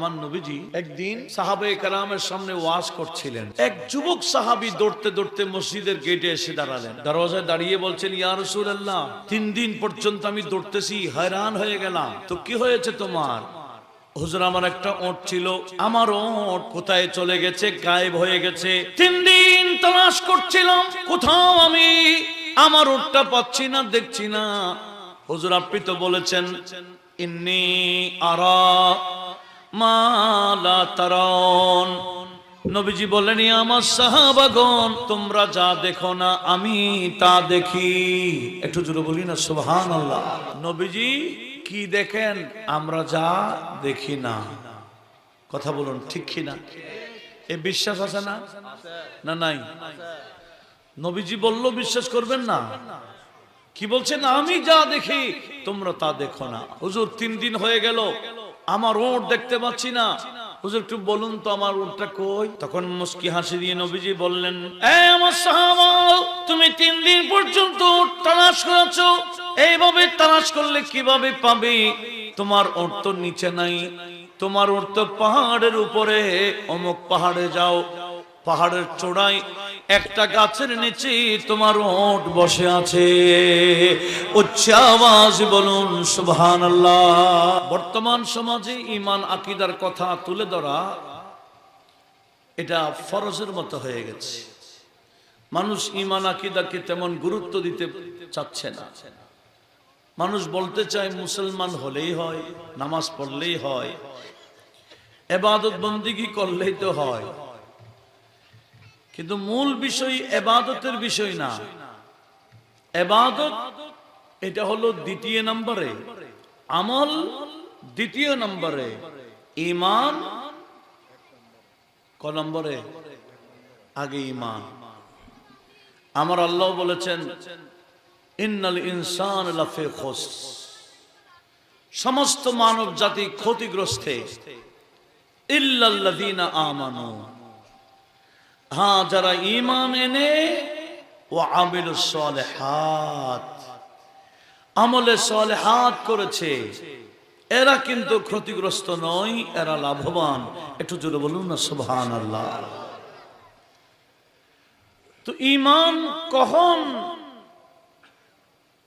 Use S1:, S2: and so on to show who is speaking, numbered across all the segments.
S1: আমার নবীজি একদিন সাহাবায়ে কেরামের সামনে ওয়াজ করছিলেন। এক যুবক সাহাবী দৌড়তে দৌড়তে মসজিদের গেটে এসে দাঁড়ালেন। দরজায় দাঁড়িয়ে বলছেন, ইয়া রাসূলুল্লাহ, 3 দিন পর্যন্ত আমি দৌড়তেছি, হয়রান হয়ে গেলাম, তো কি হয়েছে তোমার? হুজুর, আমার একটা ওট ছিল, আমার ওট কোথায় চলে গেছে, গায়েব হয়ে গেছে। 3 দিন তালাশ করছিলাম, কোথাও আমি আমার ওটটা পাচ্ছি না, দেখছি না। হুজুর, আপনি তো বলেছেন ইন্নী আরা মা লা তারাউন। নবীজি বললেন, আমার সাহাবাগণ, তোমরা যা দেখো না আমি তা দেখি। একটু জোরে বলি না সুবহানাল্লাহ। নবীজি কি দেখেন? আমরা যা দেখি না। কথা বলুন, ঠিক কি না? এই বিশ্বাস আছে না? না নাই? নবীজি বলল বিশ্বাস করবেন না? কি বলছেন? আমি যা দেখি তোমরা তা দেখো না। হুজুর, 3 দিন হয়ে গেল, আমার ওট দেখতে পাচ্ছি না। হুজুর, একটু বলুন তো আমার ওটটা কই? তখন মুস্কি হাসি দিয়ে নবীজি বললেন, এই আমার সাহাবা, তুমি 3 দিন পর্যন্ত তালাশ করেছো, এইভাবে তালাশ করলে কিভাবে পাবে? তোমার ওট তো নিচে নাই, তোমার ওট তো পাহাড়ের উপরে। অমুক পাহাড়ে যাও, পাহাড়ের চূড়ায় একটা গাছের নিচে তোমার ওট বসে আছে। উচ্চ আওয়াজ বলুন সুবহানাল্লাহ। বর্তমান সমাজে ঈমান আকীদার কথা তুলে ধরা এটা ফরজের মতো হয়ে গেছে। মানুষ ঈমান আকীদাকে তেমন গুরুত্ব দিতে চাচ্ছে না। মানুষ বলতে চায় মুসলমান হলেই হয়, নামাজ পড়লেই হয়, ইবাদত বন্দেগী করলেই তো হয়। কিন্তু মূল বিষয় ইবাদতের বিষয় না। ইবাদত এটা হলো 2য় নম্বরে, আমল 2য় নম্বরে, ঈমান ক নম্বরে? আগে ঈমান। আমার আল্লাহ বলেছেন, ইন্নাল ইনসান লাফি খুসর, সমস্ত মানব জাতি ক্ষতিগ্রস্ত, ইল্লাল্লাযীনা আমানু, হ্যাঁ যারা ঈমান এনে ও আমিলুস সালিহাত, আমলে সালিহাত করেছে, এরা কিন্তু ক্ষতিগ্রস্ত নয়, এরা লাভবান। একটু জোরে বলুন না সুবহানাল্লাহ। তো ঈমান কখন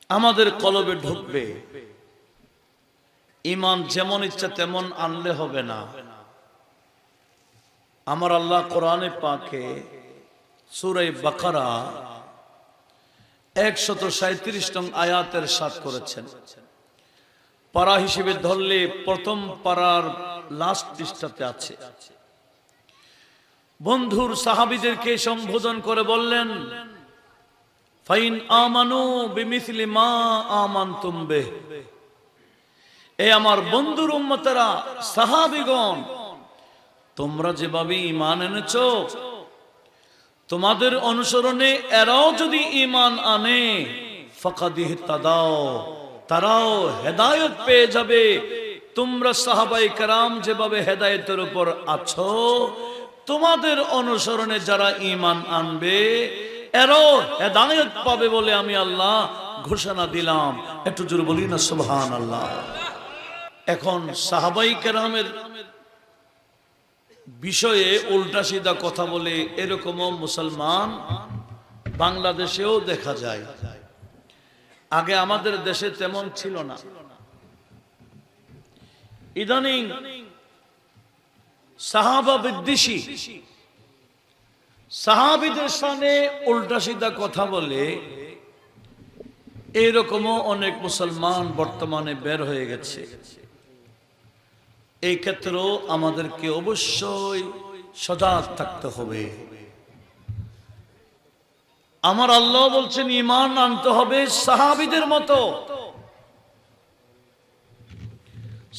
S1: আমাদের কলবে ঢুকবে? ঈমান যেমন ইচ্ছা তেমন আনলে হবে না। আমার আল্লাহ কোরআনে পাকে সূরা বাকারা 137 নং আয়াতের সাথ করেছেন। পারা হিসেবে ধরলে প্রথম পারার লাস্ট পৃষ্ঠাতে আছে। বন্ধুর সাহাবীদেরকে সম্বোধন করে বললেন, ফাইন আমানু বিমিসলি মা আমানতুম বিহ, এ আমার বন্ধুর উম্মতেরা, সাহাবীগণ, তোমরা যেভাবে ঈমান এনেছো, তোমাদের অনুসরণে এরাও যদি ঈমান আনে, ফাকাদ ইহতাদাও, তারাও হেদায়েত পেয়ে যাবে। তোমরা সাহাবায়ে কেরাম যেভাবে হেদায়েতের উপর আছো, তোমাদের অনুসরণে যারা ঈমান আনবে এরাও হেদায়েত পাবে বলে আমি আল্লাহ ঘোষণা দিলাম। একটু জোরে বলি না সুবহানাল্লাহ। এখন সাহাবায়ে কেরামের বিষয়ে উল্টা সিধা কথা বলে এরকমও মুসলমান বাংলাদেশেও দেখা যায়। আগে আমাদের দেশে তেমন ছিল না, ইদানিং সাহাবা বিদ্বেষী, সাহাবীদের সামনে উল্টা সিধা কথা বলে এরকমও অনেক মুসলমান বর্তমানে বের হয়ে গেছে। এই ক্ষেত্রেও আমাদেরকে অবশ্যই সজাগ থাকতে হবে। আমার আল্লাহ বলছেন ঈমান আনতে হবে সাহাবীদের মতো।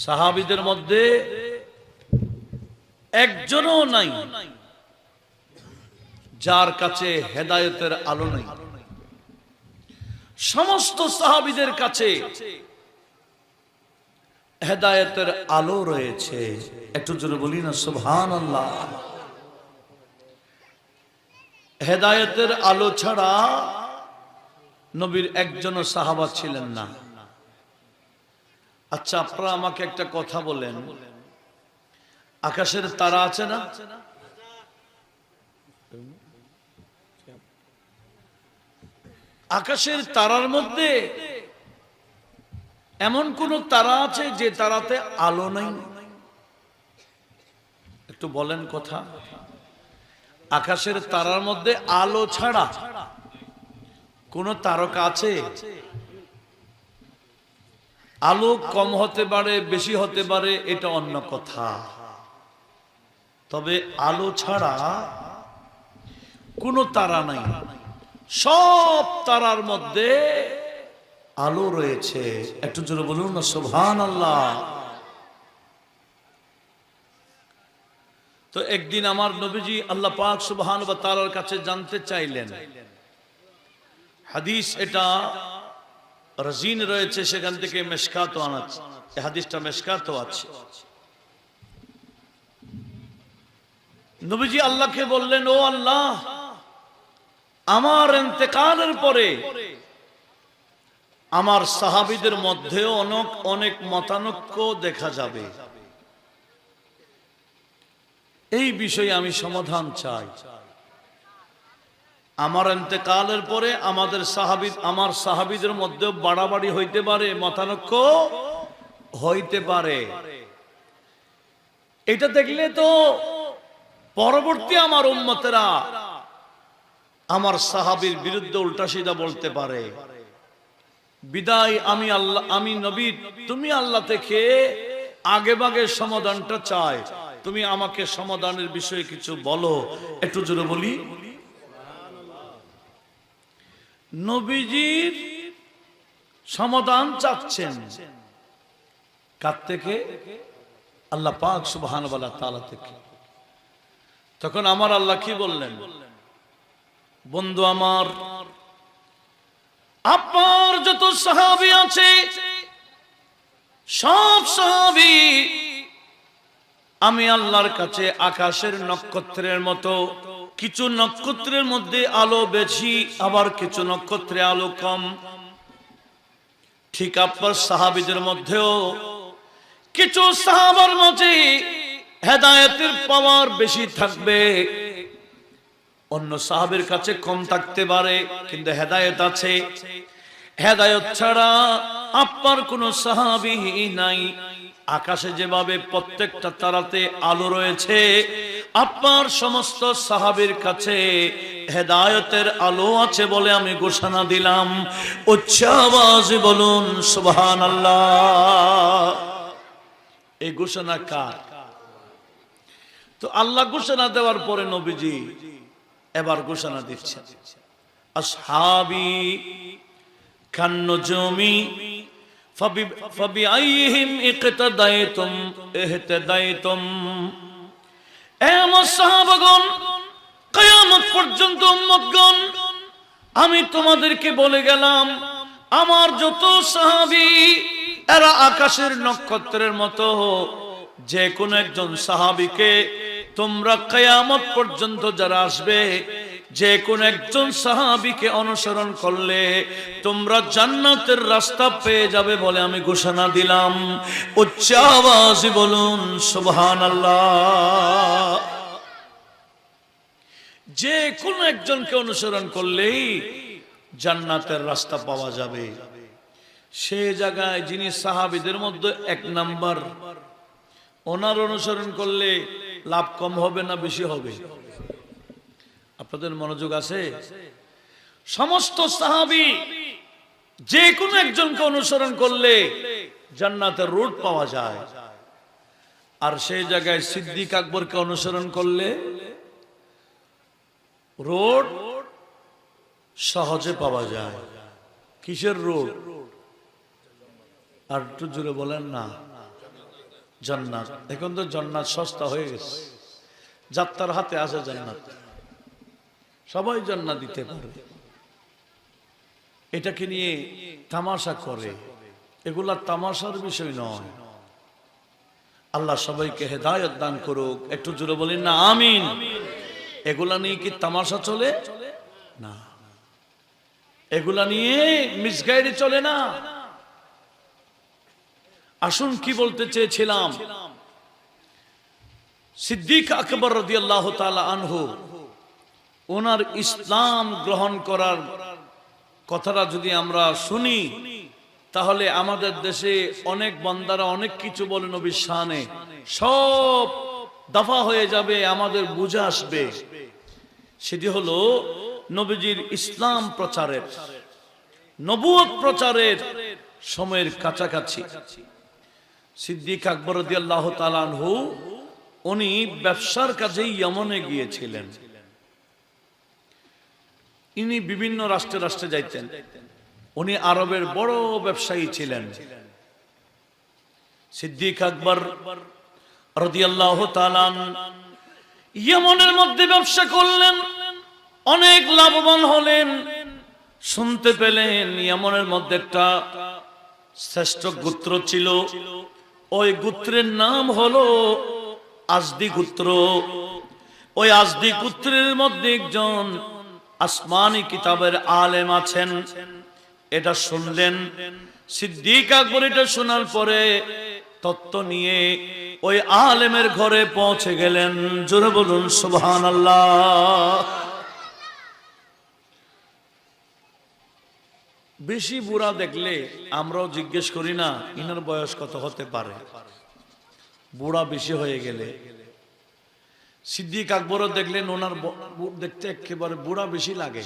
S1: সাহাবীদের মধ্যে একজনও নাই যার কাছে হেদায়েতের আলো নেই। সমস্ত সাহাবীদের কাছে হেদায়েতের আলো রয়েছে। একটু জোরে বলি না সুবহানাল্লাহ। হেদায়েতের আলো ছাড়া নবীর একজনও সাহাবা ছিলেন না। আচ্ছা, আপনারা আমাকে একটা কথা বলেন, আকাশের তারা আছে না, আকাশের তারার মধ্যে এমন কোন তারা আছে যে তারাতে আলো নাই? একটু বলেন কথা। আকাশের তারার মধ্যে আলো ছাড়া কোন তারকা আছে? আলো কম হতে পারে, বেশি হতে পারে, এটা অন্য কথা। তবে আলো ছাড়া কোনো তারা নাই। সব তারার মধ্যে আলো রয়েছে। একটু জোরে বলুন না সুবহানাল্লাহ। তো একদিন আমার নবীজি আল্লাহ পাক সুবহানাহু ওয়া তাআলার কাছে জানতে চাইলেন। হাদিস এটা রাজিন রয়েছে, সেখান থেকে মেশকাতও আনাচ্ছে। এই হাদিসটা মেশকাতও আছে। নবীজি আল্লাহকে বললেন, ও আল্লাহ, আমার ইন্তেকালের পরে আমার সাহাবীদের মধ্যেও অনেক মতানৈক্য দেখা যাবে। এই বিষয়ে আমি সমাধান চাই। আমার ইন্তেকালের পরে আমার সাহাবীদের মধ্যে বাড়াবাড়ি হইতে পারে, মতানৈক্য হইতে পারে। এটা দেখলে তো পরবর্তী আমার উম্মতেরা আমার সাহাবীর বিরুদ্ধে উল্টা সিধা বলতে পারে। বিদায় আমি নবী, তুমি আল্লাহ থেকে আগে ভাগে সমাধানটা চাই। তুমি আমাকে সমাধানের বিষয়ে কিছু বলো। একটু জোরে বলি। নবীজির সমাধান চাচ্ছেন কার থেকে? আল্লাহ পাক সুবহানাহু ওয়া তাআলা থেকে। তখন আমার আল্লাহ কি বললেন? বন্ধু আমার, আপনার যত সাহাবী আছে সব সাহাবী আমি আল্লাহর কাছে আকাশের নক্ষত্রের মতো। কিছু নক্ষত্রের মধ্যে আলো বেশি, আবার কিছু নক্ষত্রে আলো কম। ঠিক আপনার সাহাবীদের মধ্যেও কিছু সাহাবার মাঝে হেদায়েতের পাওয়ার বেশি থাকবে, অন্য সাহাবের কাছে কম থাকতে পারে, কিন্তু হেদায়েত আছে। হেদায়েত ছাড়া আপনার কোন সাহাবী নাই। আকাশে যেভাবে প্রত্যেকটা তারাতে আলো রয়েছে, আপনার সমস্ত সাহাবীর কাছে হেদায়েতের আলো আছে বলে আমি ঘোষণা দিলাম। উচ্চ আওয়াজে বলুন সুবহানাল্লাহ। এই ঘোষণা কার? তো আল্লাহ ঘোষণা দেওয়ার পরে নবীজি এবার ঘোষণা দিচ্ছেন, আসহাবি কান্নুজুমি ফাবিআইহিম ইকতাদাইতুম ইহতাদাইতুম। এ আমার সাহাবাগণ, কিয়ামত পর্যন্ত উম্মতগণ, আমি তোমাদেরকে বলে গেলাম, আমার যত সাহাবী এরা আকাশের নক্ষত্রের মতো। যে কোন একজন সাহাবীকে তোমরা কিয়ামত পর্যন্ত যারা আসবে, যে কোন একজন সাহাবীকে অনুসরণ করলে তোমরা জান্নাতের রাস্তা পেয়ে যাবে বলে আমি ঘোষণা দিলাম। উচ্চ আওয়াজে বলুন সুবহানাল্লাহ। যে কোন একজনকে অনুসরণ করলেই জান্নাতের রাস্তা পাওয়া যাবে। সে জায়গায় যিনি সাহাবীদের মধ্যে এক নাম্বার, ওনার অনুসরণ করলে লাভ কম হবে না বেশি হবে? আপনাদের মনোযোগ আছে? সমস্ত সাহাবী যে কোনো একজনকে অনুসরণ করলে জান্নাতের রোড পাওয়া যায়, আর সেই জায়গায় সিদ্দিক আকবরকে অনুসরণ করলে রোড সহজে পাওয়া যায়। কিসের রোড? আর একটু জোরে বলেন না। জান্নাত। এখন তো জান্নাত সস্তা হয়ে গেছে, যাত্রার হাতে আছে জান্নাত, সবাই জান্নাত দিতে পারে। এটাকে নিয়ে তামাশা করে, এগুলা তামাশার বিষয় নয়। আল্লাহ সবাইকে হেদায়েত দান করুক। একটু জোরে বলেন না আমিন। এগুলা নিয়ে কি তামাশা চলে না, এগুলা নিয়ে মিসগাইডে চলে না। আসুন কি বলতে চেয়েছিলাম, সিদ্দিক আকবর রাদিয়াল্লাহু তাআলা আনহু ওনার ইসলাম গ্রহণ করার কথাটা যদি আমরা শুনি তাহলে আমাদের দেশে অনেক বান্দারা অনেক কিছু বলে নবীর শানে, সব দফা হয়ে যাবে, আমাদের বুঝে আসবে। সেটি হলো নবীজির ইসলাম প্রচারের, নবুয়ত প্রচারের সময়ের কাছাকাছি সিদ্দিক আকবর রাদিয়াল্লাহু তাআলা আনহু উনি ব্যবসার কাজে ইয়েমেনে গিয়েছিলেন। ইনি বিভিন্ন রাষ্ট্রে রাষ্ট্রে যাইতেন। উনি আরবের বড় ব্যবসায়ী ছিলেন। সিদ্দিক আকবর রাদিয়াল্লাহু তাআলা ইয়েমেনের মধ্যে ব্যবসা করলেন, অনেক লাভবান হলেন। শুনতে পেলেন ইয়েমেনের মধ্যে একটা শ্রেষ্ঠ গোত্র ছিল, ওই গোত্রের নাম হলো আজদি গোত্র। ওই আজদি গোত্রের মধ্যে একজন আসমানি কিতাবের আলেম আছেন। এটা শুনলেন সিদ্দিক আকবর। এটা শোনার পরে তত্ত্ব নিয়ে ওই আলেমের ঘরে পৌঁছে গেলেন। জোরে বলুন সুবহানাল্লাহ। বেশি বুড়া দেখলে আমরাও জিজ্ঞেস করি না ইনার বয়স কত হতে পারে, বুড়া বেশি হয়ে গেলে। সিদ্দিক আকবরও দেখলেন ওনার দেখতে একেবারে বুড়া বেশি লাগে।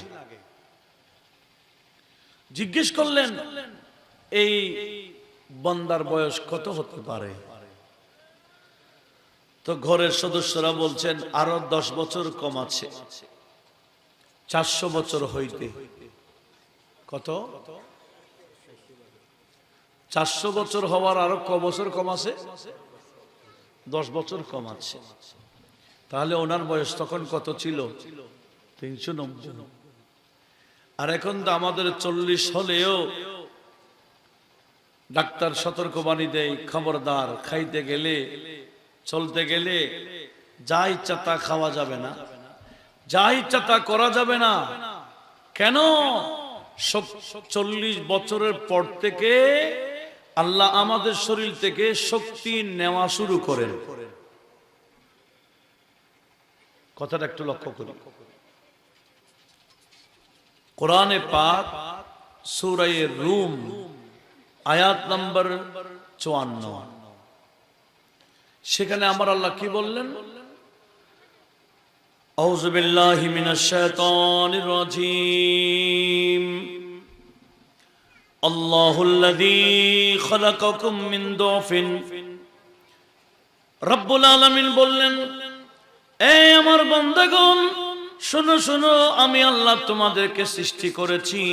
S1: জিজ্ঞেস করলেন এই বান্দার বয়স কত হতে পারে? তো ঘরের সদস্যরা বলছেন আরো 10 বছর কম আছে, 400 বছর হইতে। কত? 400 বছর হওয়ার আরো ক বছর কম আছে? 10 বছর কম আছে। তাহলে ওনার বয়স তখন কত ছিল? 390। আর এখন তো আমাদের 40 হলেও ডাক্তার সতর্কবাণী দেয়, খবরদার, খাইতে গেলে চলতে গেলে যা ইচ্ছা তা খাওয়া যাবে না, যা ইচ্ছা তা করা যাবে না। কেন? 40 বছরের পর থেকে আল্লাহ আমাদের শরীর থেকে শক্তি নেওয়া শুরু করেন। কথাটা একটু লক্ষ্য করি। কোরআনে পাক সূরা রুম আয়াত নম্বর 54, সেখানে আমার আল্লাহ কি বললেন? আউযু বিল্লাহি মিনাশ শাইতানির রাজীম। আল্লাহুল্লাযী খালাকাকুম মিন দুফিন। রব্বুল আলামিন বললেন, এই আমার বান্দাগণ শোনো শোনো, আমি আল্লাহ তোমাদেরকে সৃষ্টি করেছি,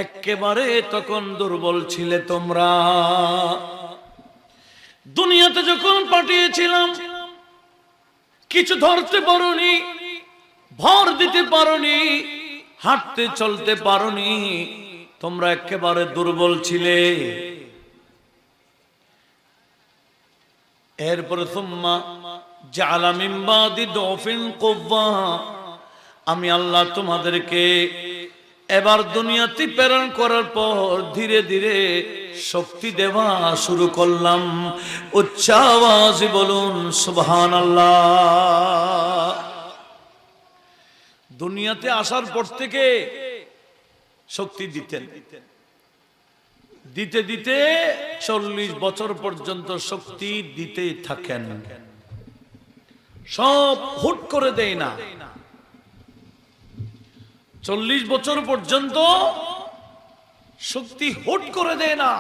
S1: একেবারে তখন দুর্বল ছিলে তোমরা। দুনিয়াতে যখন পাঠিয়েছিলাম কিছু ধরতে পারোনি, ভর দিতে পারোনি, হাঁটতে চলতে পারোনি, তোমরা একেবারে দুর্বল ছিলে। এরপরে সুম্মা জাআলা মিন বাদি দুফিন কুওয়া, আমি আল্লাহ তোমাদেরকে এবার দুনিয়াতে প্রেরণ করার পর ধীরে ধীরে শক্তি দেওয়া শুরু করলাম। উচ্চ আওয়াজে বলুন সুবহানাল্লাহ। দুনিয়াতে আসার পর থেকে শক্তি দিতেন, দিতে দিতে 40 বছর পর্যন্ত শক্তি দিতে থাকেন। সব হুট করে দেয় না, 40 বছর পর্যন্ত শক্তি হুট করে দেয় না,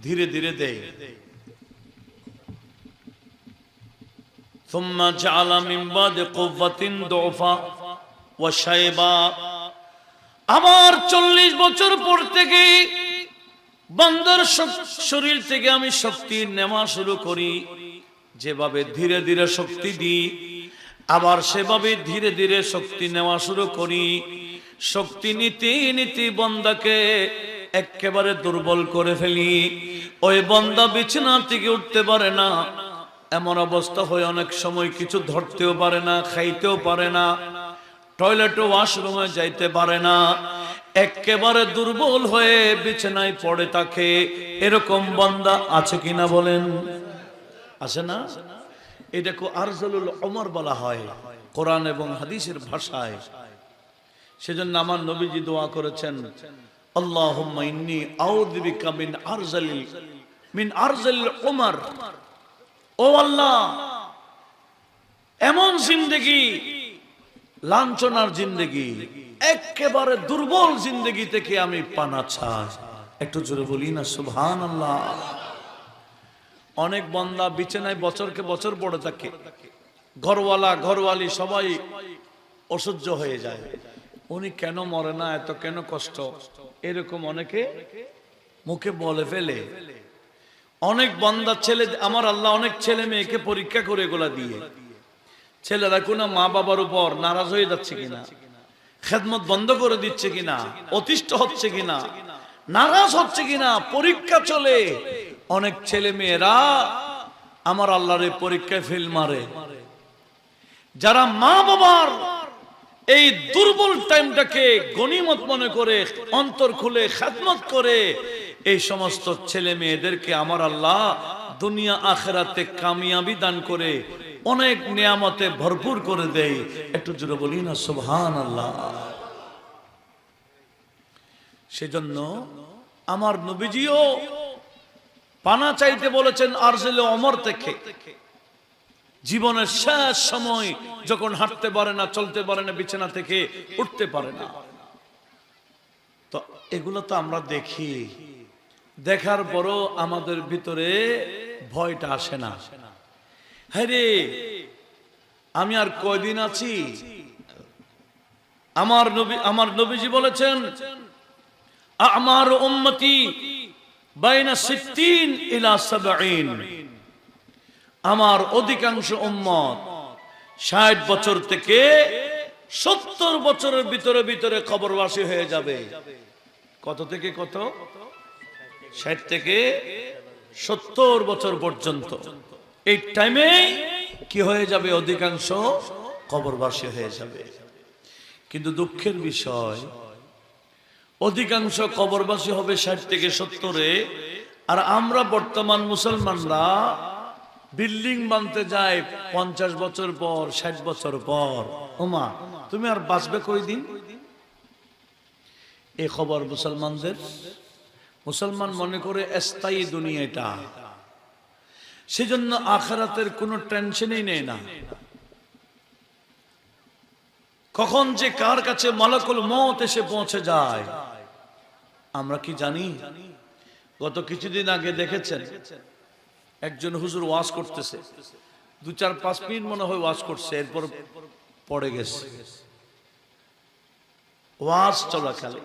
S1: ধীরে ধীরে দেয়। ثم جعل من بعد قوة ضعفا وشيبا। আবার 40 বছর পর থেকে বান্দার শরীর থেকে আমি শক্তি নেওয়া শুরু করি। যেভাবে ধীরে ধীরে শক্তি দিই, আবার সেভাবে ধীরে ধীরে শক্তি নেওয়া শুরু করি। শক্তি নিতে নিতে বান্দাকে একেবারে দুর্বল করে ফেলি। ওই বান্দা বিছানা থেকে উঠতে পারে না, এমন অবস্থা হয় অনেক সময় কিছু ধরতেও পারে না, খাইতেও পারে না, টয়লেটে ওয়াশরুমে যাইতে পারে না, একেবারে দুর্বল হয়ে বিছানায় পড়ে থাকে। এরকম বান্দা আছে কিনা বলেন? আছে না? এটাকে আরজালুল উমর বলা হয় কোরআন এবং হাদিসের ভাষায়। সেজন্য আমার নবীজি দোয়া করেছেন, আল্লাহুম্মা ইন্নী আউযু বিকা মিন আরজালিল উমর। ও আল্লাহ, এমন জিন্দেগি, লাঞ্ছনার জিন্দেগি, একেবারে দুর্বল জিন্দেগি থেকে আমি পানা চাই। একটু জোরে বলি না সুবহানাল্লাহ। অনেক বান্দা বিছানায় বছরকে বছর পড়ে থাকে, ঘরওয়ালা ঘরওয়ালি সবাই অসহ্য হয়ে যায়, উনি কেন মরে না, এত কেন কষ্ট, এরকম অনেকে মুখে বলে ফেলে। অনেক বান্দা ছেলে, আমার আল্লাহ অনেক ছেলে মেয়েকে পরীক্ষা করে এগুলা দিয়ে, ছেলেরা কোনো মা বাবার উপর নারাজ হয়ে যাচ্ছে কিনা, খেদমত বন্ধ করে দিচ্ছে কিনা, অতিষ্ঠ হচ্ছে কিনা, নারাজ হচ্ছে কিনা, পরীক্ষা চলে। অনেক ছেলে মেয়েরা আমার আল্লাহর পরীক্ষায় ফেল মারে। যারা মা বাবার এই দুর্বল টাইমটাকে গনিমত মনে করে অন্তর খুলে খেদমত করে, এই সমস্ত ছেলে মেয়েদেরকে আমার আল্লাহ দুনিয়া আখিরাতে কামিয়াবি দান করে অনেক নিয়ামতে ভরপুর করে দেয়। একটু জোরে বলি না সুবহানাল্লাহ। সেজন্য আমার নবীজিও পানা চাইতে বলেছেন আরজালে ওমর থেকে। জীবনের শেষ সময় যখন হাঁটতে পারে না, চলতে পারে না, বিছানা থেকে উঠতে পারে না, তো এগুলো তো আমরা দেখি, দেখার পরও আমাদের ভিতরে ভয়টা আসে না। হ্যাঁ রে, আমি আর কয়দিন আছি। আমার নবীজি বলেছেন, আমার উম্মতি বাইনা 60 ইলা 70, আমার অধিকাংশ উম্মত 60 বছর থেকে 70 বছরের ভিতরে ভিতরে কবরবাসী হয়ে যাবে। কত থেকে কত? 60 থেকে 70 বছর পর্যন্ত। এই টাইমে কি হয়ে যাবে? অধিকাংশ কবরবাসী হয়ে যাবে। কিন্তু দুঃখের বিষয়, অধিকাংশ কবরবাসী হবে 60 থেকে 70-এ, আর আমরা বর্তমান মুসলমানরা বিল্ডিং বানতে যাই 50 বছর পর, 60 বছর পর। ওমা, তুমি আর বাঁচবে কয়দিন? এই খবর মুসলমানদের। মুসলমান মনে করে স্থায়ী দুনিয়াটা, সেজন্য আখিরাতের কোনো টেনশনই নেই না। কখন যে কার কাছে মালাকুল মউত এসে পৌঁছে যায় আমরা কি জানি? গত কিছুদিন আগে দেখেছেন একজন হুজুর ওয়াজ করতেছে, 2-4-5 মিনিট মনে হয় ওয়াজ করছে, এরপর পড়ে গেছে। ওয়াজ চলাকালে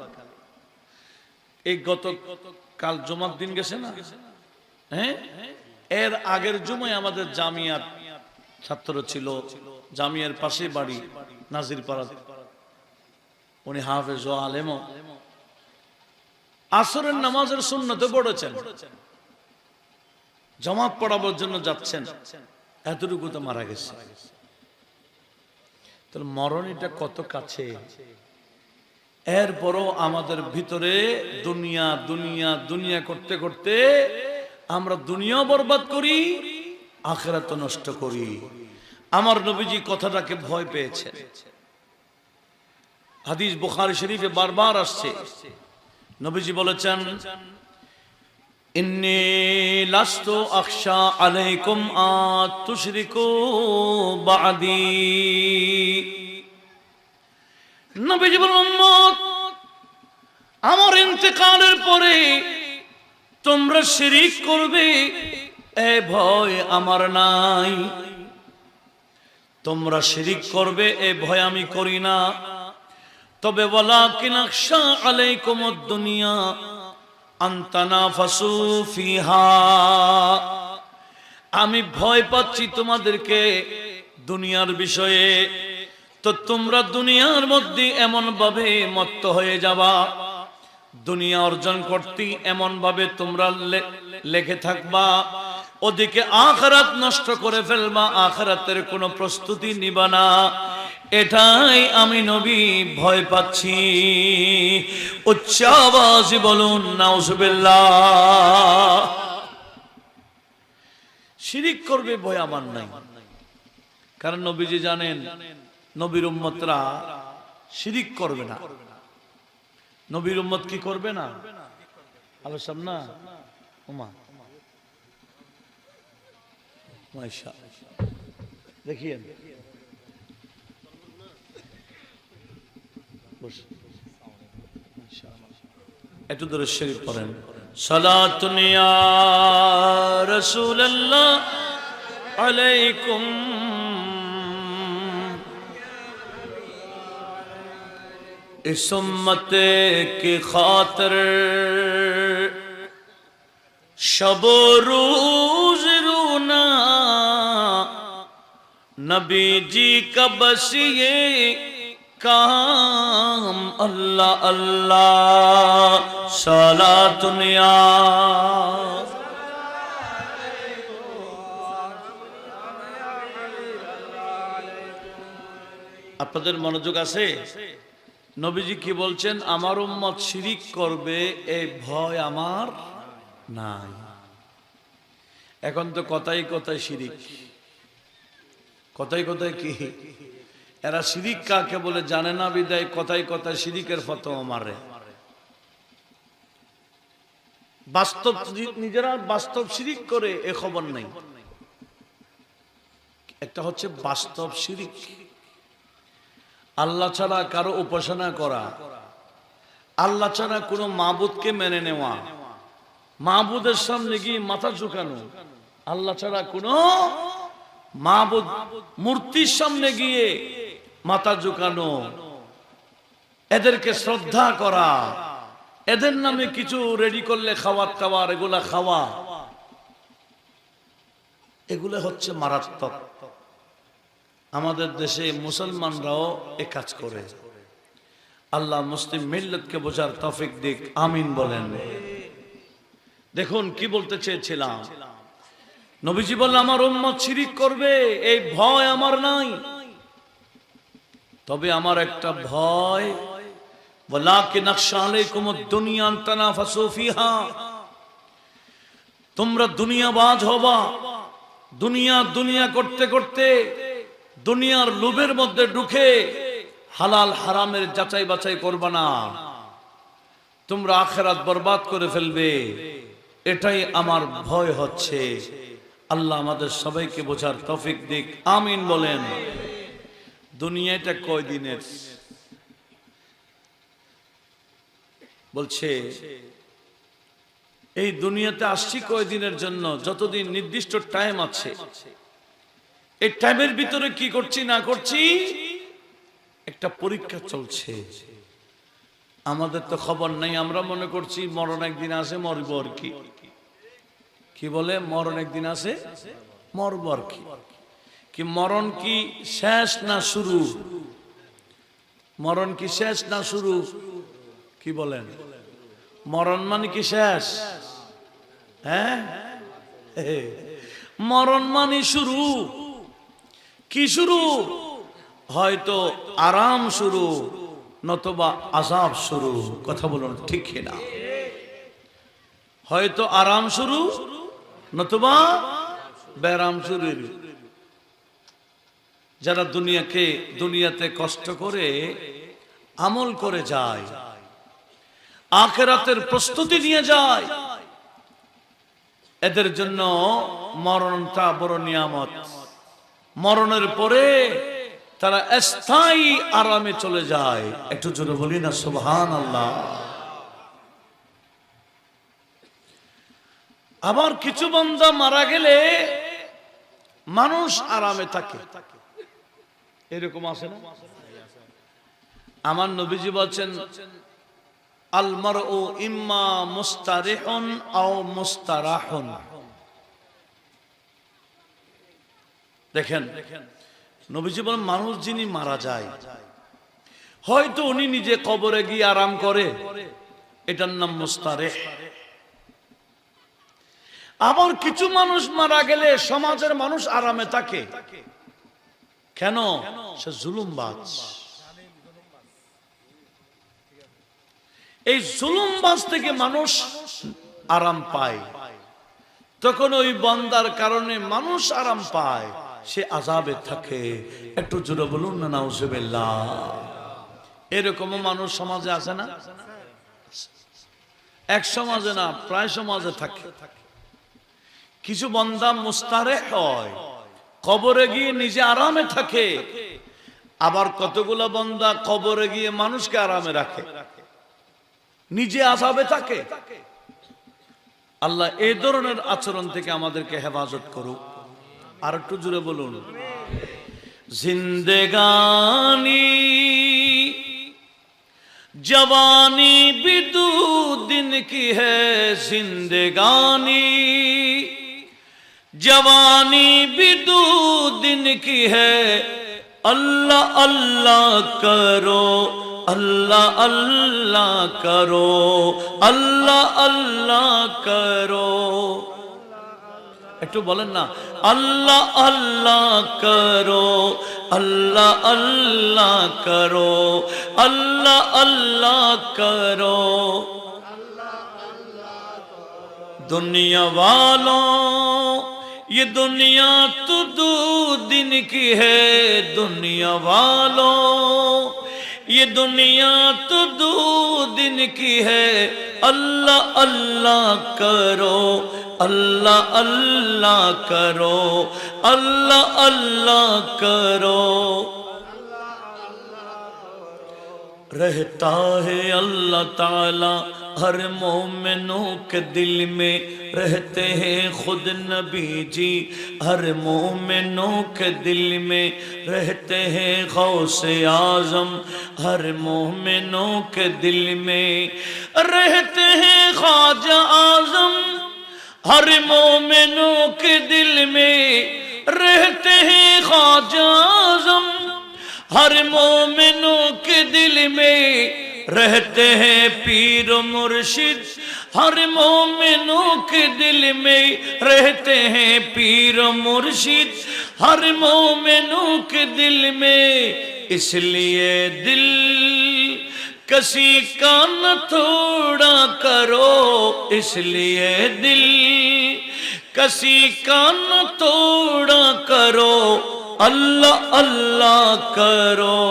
S1: এই গত কাল জুমার দিন গেছে না, হ্যাঁ, এর আগের জুমায় আমাদের জামিয়ার ছাত্র ছিল, জামিয়ার পাশে বাড়ি নাজিরপাড়া, উনি হাফেজ ও আলেম, আসরের নামাজের সুন্নতে পড়েছেন, জামাত পড়াবার জন্য যাচ্ছেন, এতটুকু তো মারা গেছে। তাহলে মরণ এটা কত কাছে। এরপরও আমাদের ভিতরে দুনিয়া দুনিয়া দুনিয়া করতে করতে আমরা দুনিয়া বরবাদ করি, আখিরাত নষ্ট করি। আমার নবীজি কথাটাকে ভয় পেয়েছেন। হাদিস বুখারী শরীফে বারবার আসছে, নবীজি বলেছেন, ইন্নী লাস্তু আখশা আলাইকুম আত তুশরিকু বাদি। নবীজি বলেন, উম্মত, আমার ইন্তেকালের পরে তোমরা শিরিক করবে এ ভয় আমার নাই। তোমরা শিরিক করবে এ ভয় আমি করি না। তবে ওয়ালাকিন আখশা আলাইকুমুদ দুনিয়া আন তানাফাসু ফিহা, আমি ভয় পাচ্ছি তোমাদেরকে দুনিয়ার বিষয়ে, তো তোমরা দুনিয়ার মধ্যে এমন ভাবে মত্ত হয়ে যাবা, দুনিয়া অর্জন করতে এমন ভাবে তোমরা লেগে থাকবা, ওদিকে আখিরাত নষ্ট করে ফেলবা, আখিরাতের কোনো প্রস্তুতি নিবা না। এটাই আমি নবী ভয় পাচ্ছি। উচ্চ আওয়াজে বলুন নাউজুবিল্লাহ। শিরিক করবে ভয় আমার নাই, কারণ নবীজি জানেন নবীর উম্মতরা শিরিক করবে না। নবীর উম্মত কি করবে না? আলো সামনা ওমা মাশাআল্লাহ, দেখিয়েন একটু দরুদ শরীফ পড়েন। সালাতুন ইয়া রাসূলুল্লাহ আলাইকুম इस उम्मत की खातिर शब रोज रोना नबी जी का बस ये काम अल्लाह अल्लाह सलातुन या আপনাদের মনোযোগ আছে? নবীজি কি বলছেন? আমার উম্মত শিরিক করবে এই ভয় আমার নাই। এখন তো কথাই কথায় শিরিক, কথাই কথায় কি এরা শিরিক কাকে বলে জানে না, বিদায় কথাই কথায় শিরিকের ফতোয়া মারে। বাস্তব নিজেরা বাস্তব শিরিক করে এ খবর নাই। একটা হচ্ছে বাস্তব শিরিক, আল্লাহ ছাড়া কারো উপাসনা করা, আল্লাহ ছাড়া কোনো মাবুদকে মেনে নেওয়া, মাবুদের সামনে গিয়ে মাথা ঝুঁকানো, আল্লাহ ছাড়া কোনো মাবুদ মূর্তির সামনে গিয়ে মাথা ঝুঁকানো, এদেরকে শ্রদ্ধা করা, এদের নামে কিছু রেডি করলে খাওয়ার খাওয়ার এগুলা খাওয়া, এগুলো হচ্ছে মারাত্মক। আমাদের দেশে মুসলমানরাও এ কাজ করে। আল্লাহ মুসলিম মিল্লাতকে বোঝার তৌফিক দিক, আমিন বলেন। দেখুন কি বলতে চেয়েছিলাম, নবীজি বললেন আমার উম্মত শিরিক করবে এই ভয় আমার নাই, তবে আমার একটা ভয়, ওয়ালাকিন আখশা আলাইকুমুদ দুনিয়া আন তানাফাসু ফিহা, তোমরা দুনিয়াবাজ হবা, দুনিয়া দুনিয়া করতে করতে দুনিয়ার লোভের মধ্যে ঢুকে হালাল হারামের যাচাই বাছাই করবা না, তোমরা আখিরাত বরবাদ করে ফেলবে, এটাই আমার ভয় হচ্ছে। আল্লাহ আমাদের সবাইকে বোঝার তৌফিক দিক, আমিন বলেন। দুনিয়াটা কয়দিনের? বলছে এই দুনিয়াতে আসছি কয়দিনের জন্য, যতদিন নির্দিষ্ট টাইম আছে, এই টাইমের ভিতরে কি করছি না করছি একটা পরীক্ষা চলছে। আমাদের তো খবর নাই, আমরা মনে করছি মরণ একদিন আসে মরব আর কি। কি বলে মরণ একদিন আসে মরব আর কি। কি মরণ কি শেষ না শুরু? মরণ কি শেষ না শুরু? কি বলেন? মরণ মানে কি শেষ? হ্যাঁ, মরণ মানে শুরু। কি শুরু? হয়তো আরাম শুরু, নতুবা আযাব শুরু। কথা বলুন ঠিক কিনা? হয়তো আরাম শুরু, নতুবা বেরাম শুরু। যারা দুনিয়াতে কষ্ট করে আমল করে যায়, আখিরাতের প্রস্তুতি নিয়ে যায়, এদের জন্য মরণটা বড় নিয়ামত। মরণের পরে তারা স্থায়ী আরামে চলে যায়। একটু জোরে বলি না সুবহানাল্লাহ। আবার কিছু বান্দা মারা গেলে মানুষ আরামে থাকে, এরকম আছে না? আমার নবীজি বলছেন আল মারউ ইম্মা মুস্তারিহুন আও মুস্তারাহুন। দেখেন নবীজি বলেন মানুষ যিনি মারা যায়, হয়তো উনি নিজে কবরে গিয়ে আরাম করে, এটার নাম মুস্তারিহ। আবার কিছু মানুষ মারা গেলে সমাজের মানুষ আরামে থাকে। কেন? সে জুলুমবাজ। এই জুলুমবাজ থেকে মানুষ আরাম পায়, তখন ওই বান্দার কারণে মানুষ আরাম পায়। সে আযাবে থাকে। একটু জোরে বলুন না নাউজুবিল্লাহ। এরকম মানুষ সমাজে আছে না? এক সমাজে না, প্রায় সমাজে থাকে। কিছু বান্দা মুস্তারে হয়, কবরে গিয়ে নিজে আরামে থাকে, আবার কতগুলা বান্দা কবরে গিয়ে মানুষকে আরামে রাখে, নিজে আযাবে থাকে। আল্লাহ এই ধরনের আচরণ থেকে আমাদেরকে হেফাজত করুক। আর একটু জোরে বলুন। জিন্দেগানি जवानी भी दो दिन की है, जिंदगानी जवानी भी दो दिन की है। अल्लाह अल्लाह करो, अल्लाह अल्लाह करो, अल्लाह अल्लाह करो। একটু বলেন না, আল্লাহ আল্লাহ করো, আল্লাহ আল্লাহ করো, আল্লাহ আল্লাহ করো। दुनिया वालों ये दुनिया तो दो दिन की है, दुनिया वालों ये दुनिया तो दो दिन की है। अल्लाह अल्लाह करो, अल्लाह अल्लाह करो, अल्लाह अल्लाह करो। रहता है अल्लाह ताला हर मोमिनों के दिल में, रहते हैं खुद नबी जी हर मोमिनों के दिल में, रहते हैं गौसे आजम हर मोमिनों के दिल में, रहते हैं ख्वाजा आजम हर मोमिनों के दिल में, रहते हैं ख्वाजा आजम हर मोमिनों के दिल में, रहते हैं पीर मुर्शिद हर मोमिनों के दिल में, रहते हैं पीर मुर्शिद हर मोमिनों के दिल में। इसलिए दिल किसी का न थोड़ा करो, इसलिए दिल किसी का न थोड़ा करो, अल्लाह अल्लाह करो।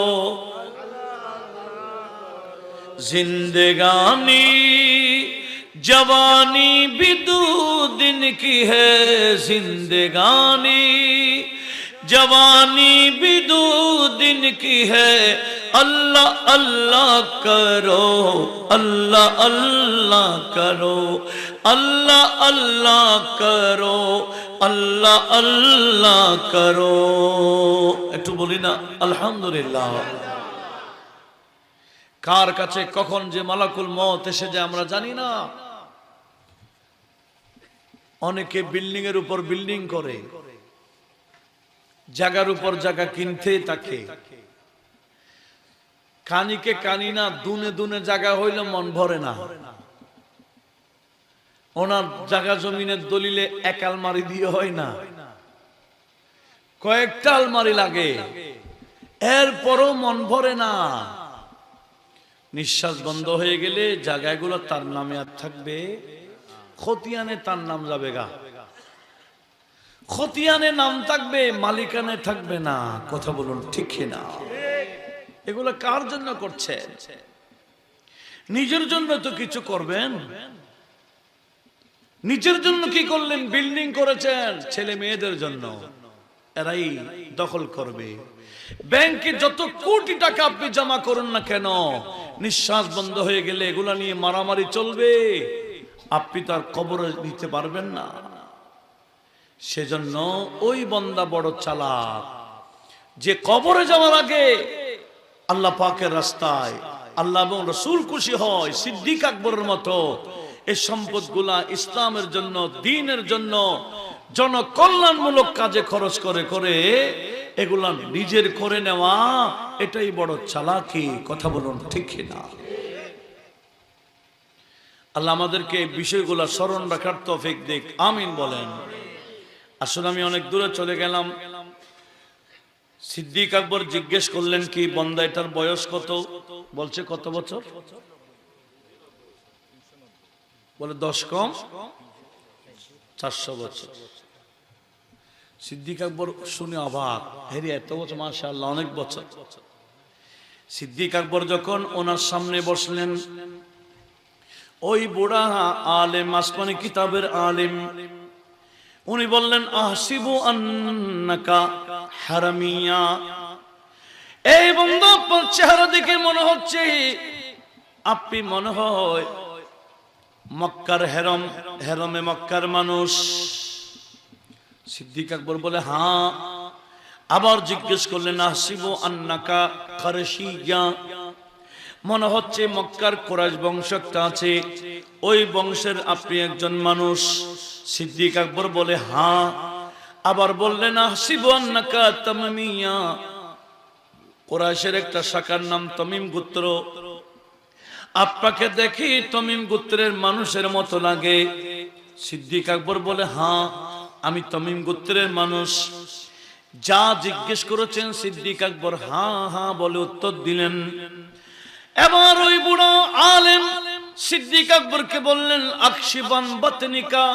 S1: जिंदगानी जवानी भी दो दिन की है, जिंदगानी जवानी भी दो दिन की है। अल्लाह अल्लाह करो, अल्लाह अल्लाह करो, अल्लाह अल्लाह करो, अल्लाह अल्लाह करो। একটু বলি না আলহামদুলিল্লাহ। কার কাছে কখন যে মালাকুল মউত এসে যায় আমরা জানি না। অনেকে বিল্ডিং এর উপর বিল্ডিং করে, জায়গার উপর জায়গা কিনতে থাকে। কানিকে কানি না, দুনে দুনে জায়গা হইলে মন ভরে না। ওনার জায়গা জমিনের দলিলে এক আলমারি দিয়ে হয় না, কয়েকটা আলমারি লাগে, এরপরও মন ভরে না। নিঃশ্বাস বন্ধ হয়ে গেলে জায়গাগুলো তার নামে আর থাকবে, খতিয়ানে তার নাম যাবে গা, খতিয়ানে নাম থাকবে, মালিকানে থাকবে না। কথা বলুন ঠিক না? এগুলো কার জন্য করছে? নিজের জন্য তো কিছু করবেন। নিজের জন্য কি করলেন? বিল্ডিং করেছেন ছেলে মেয়েদের জন্য, এরাই দখল করবে। ব্যাংকে যত কোটি টাকা আপনি জমা করুন না কেন, নিঃশ্বাস বন্ধ হয়ে গেলে এগুলা নিয়ে মারামারি চলবে, আপনি তো আর কবরে নিতে পারবেন না। সেজন্য ওই বান্দা বড় চালাক, যে কবরে যাওয়ার আগে আল্লাহ পাকের রাস্তায় আল্লাহ এবং রাসূল খুশি হয়, সিদ্দিক আকবরের মতো এই সম্পদগুলা ইসলামের জন্য, দ্বীনের জন্য, জনকল্যাণমূলক কাজে খরচ করে করে এগুলা নিজের করে নেওয়া, এটাই বড় চালাকি। কথা বলুন ঠিক না? আল্লাহ আমাদেরকে এই বিষয়গুলা স্মরণ রাখার তৌফিক দিক, আমিন বলেন। আসলে আমি অনেক দূরে চলে গেলাম। সিদ্দিক আকবর জিজ্ঞেস করলেন, কি বান্দা এটার বয়স কত? বলছে কত বছর? বলে 10 কম 400 বছর। সিদ্দিক আকবর শুনে অবাক, হেরি এত বছর, মাশাআল্লাহ অনেক বছর। সিদ্দিক আকবর যখন ওনার সামনে বসলেন, ওই বুড়া আলেম, আসমানি কিতাবের আলেম, উনি বললেন আহসিবু আন্নাকা হারামিয়া। এই বন্ধু, আপনার চেহারা দেখে মনে হচ্ছে আপনি মনে হয় মক্কার হেরমে মক্কার মানুষ। সিদ্দিক আকবর বলে হ্যাঁ। আবার জিজ্ঞেস করলেন আহসিবু আন্নাকা কারশিয়া, মনে হচ্ছে মক্কার কুরাইশ বংশ একটা আছে, ওই বংশের আপনি একজন মানুষ। সিদ্দিক আকবর বলে হ্যাঁ। আবার বললেন আহসিবু আন্নাকা তামিমিয়া, কুরাইশের একটা শাখার নাম তমিম গোত্র, আপনাকে দেখি তমিম গোত্রের মানুষের মতো লাগে। সিদ্দিক আকবর বলে হ্যাঁ, আমি তমিম গোত্রের মানুষ। যা জিজ্ঞেস করেছেন সিদ্দিক আকবর হ্যাঁ হ্যাঁ বলে উত্তর দিলেন। এবার ওই বুড়ো আলেম সিদ্দিক আকবরকে বললেন আকশিবান বাতনিকা,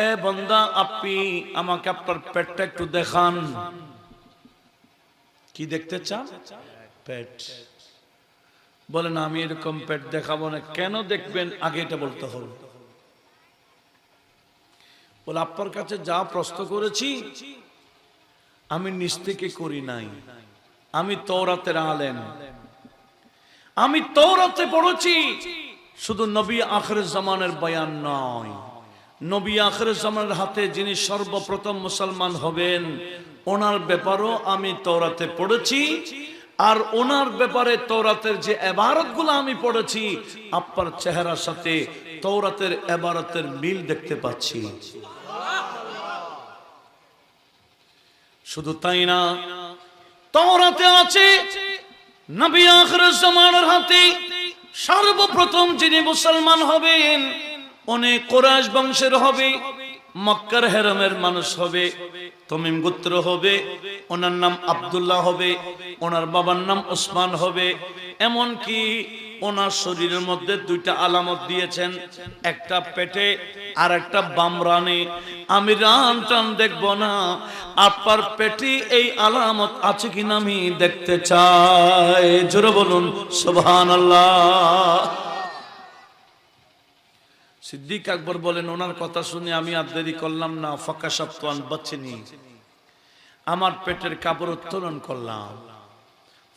S1: এ বান্দা আপনি আমাকে আপনার পেটটা একটু দেখান। কি দেখতে চান? পেট। বলেন আমি এরকম পেট দেখাবো না। কেন দেখবেন? আগে এটা বলতে হবে। বলে আপনার কাছে যা প্রশ্ন করেছি আমি নিজ থেকে করি নাই, আমি তওরাতের আলেম, আমি তওরাতে পড়েছি। শুধু নবী আখিরের জামানের বয়ান নয়, নবী আখিরের জামানের হাতে যিনি সর্বপ্রথম মুসলমান হবেন ওনার ব্যাপারও আমি তওরাতে পড়েছি। আর ওনার ব্যাপারে তওরাতের যে ইবারতগুলো আমি পড়েছি, আপনার চেহারার সাথে তওরাতের ইবারতের মিল দেখতে পাচ্ছি। শুধু তাই না, তওরাতে আছে নবী আখিরের জামানের হাতে সর্বপ্রথম যিনি মুসলমান হবেন উনি কুরাইশ বংশের হবে, মক্কার হেরমের মানুষ হবে, তমিম গোত্র হবে, ওনার নাম আব্দুল্লাহ হবে, ওনার বাবার নাম ওসমান হবে। এমনকি ওনার শরীরের মধ্যে দুইটা আলামত দিয়েছেন, একটা পেটে আর একটা বাম রানে। আমি রান টান দেখবো না, আপনার পেটে এই আলামত আছে কিনা আমি দেখতে চাই। জোরে বলুন সুবহানাল্লাহ। সিদ্দিক আকবর বলেন ওনার কথা শুনে আমি আর দেরি করলাম না, ফাকাশাফতু আন বাতনি, আমার পেটের কাপড় উত্তোলন করলাম।